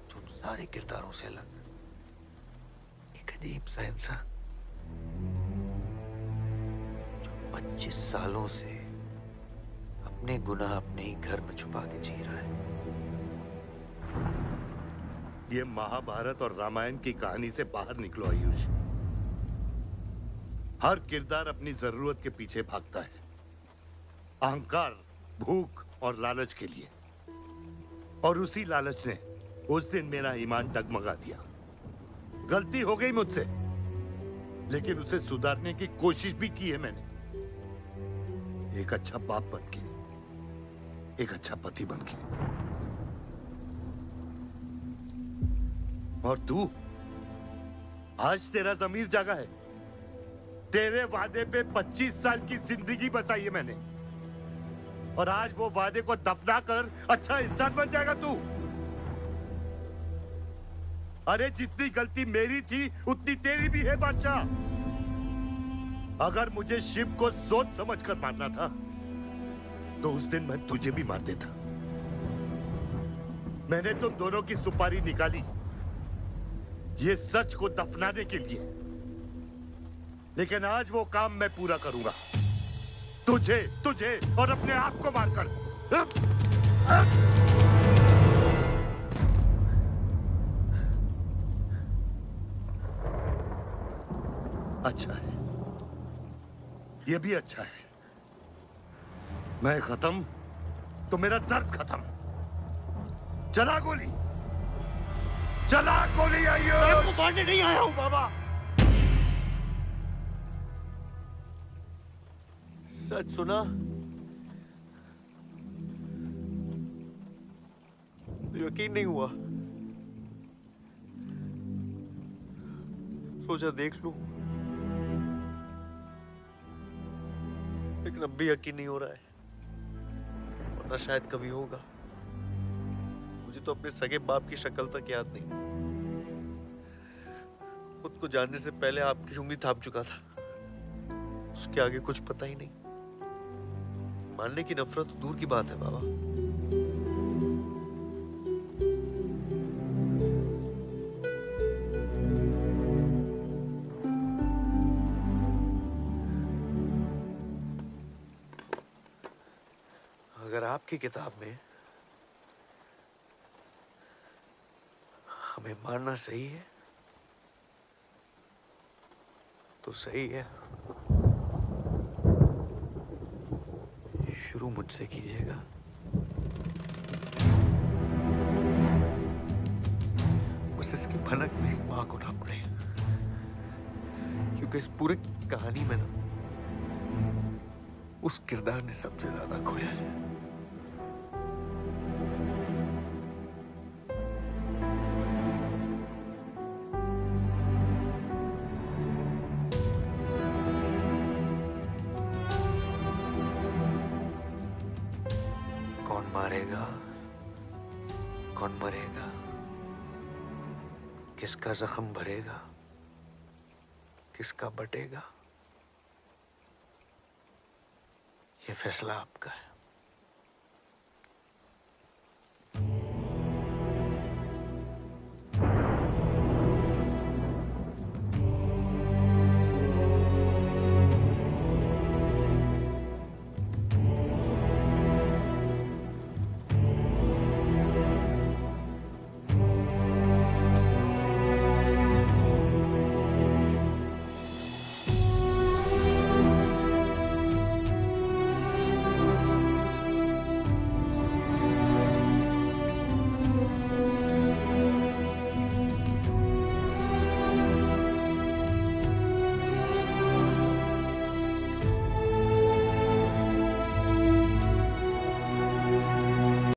B: जो उन सारे किरदारों से अलग, एक अजीब सा इंसान जो 25 सालों से अपने गुनाह अपने ही घर में छुपा के जी रहा है।
F: ये महाभारत और रामायण की कहानी से बाहर निकलो आयुष। हर किरदार अपनी जरूरत के पीछे भागता है, अहंकार, भूख और लालच के लिए। और उसी लालच ने उस दिन मेरा ईमान डगमगा दिया। गलती हो गई मुझसे, लेकिन उसे सुधारने की कोशिश भी की है मैंने, एक अच्छा बाप बनके, एक अच्छा पति बनके। और तू, आज तेरा ज़मीर जागा है। तेरे वादे पे 25 साल की जिंदगी बचाई है मैंने, और आज वो वादे को दफना कर अच्छा इंसान बन जाएगा तू। अरे जितनी गलती मेरी थी उतनी तेरी भी है बादशाह। अगर मुझे शिव को सोच समझ कर मारना था तो उस दिन मैं तुझे भी मार देता। मैंने तुम दोनों की सुपारी निकाली ये सच को दफनाने के लिए, लेकिन आज वो काम मैं पूरा करूंगा, तुझे तुझे और अपने आप को मारकर। अच्छा है, ये भी अच्छा है। मैं खत्म तो मेरा दर्द खत्म। चला गोली, चला गोली। आइयो, मैं आपको मारने नहीं आया हूं बाबा।
B: सच सुना तो यकीन नहीं हुआ, सोचा देख लूं, लेकिन अब भी यकीन नहीं हो रहा है, वरना शायद कभी होगा। मुझे तो अपने सगे बाप की शक्ल तक याद नहीं। खुद को जानने से पहले आपकी उंगली थाप चुका था, उसके आगे कुछ पता ही नहीं। मानने की नफरत तो दूर की बात है बाबा। अगर आपकी किताब में हमें मारना सही है तो सही है। शुरू मुझसे कीजिएगा। बस इसकी भनक मेरी मां को ना पड़े, क्योंकि इस पूरी कहानी में ना उस किरदार ने सबसे ज्यादा खोया है। कौन मारेगा, कौन मरेगा, किसका जख्म भरेगा, किसका बटेगा, ये फैसला आपका है।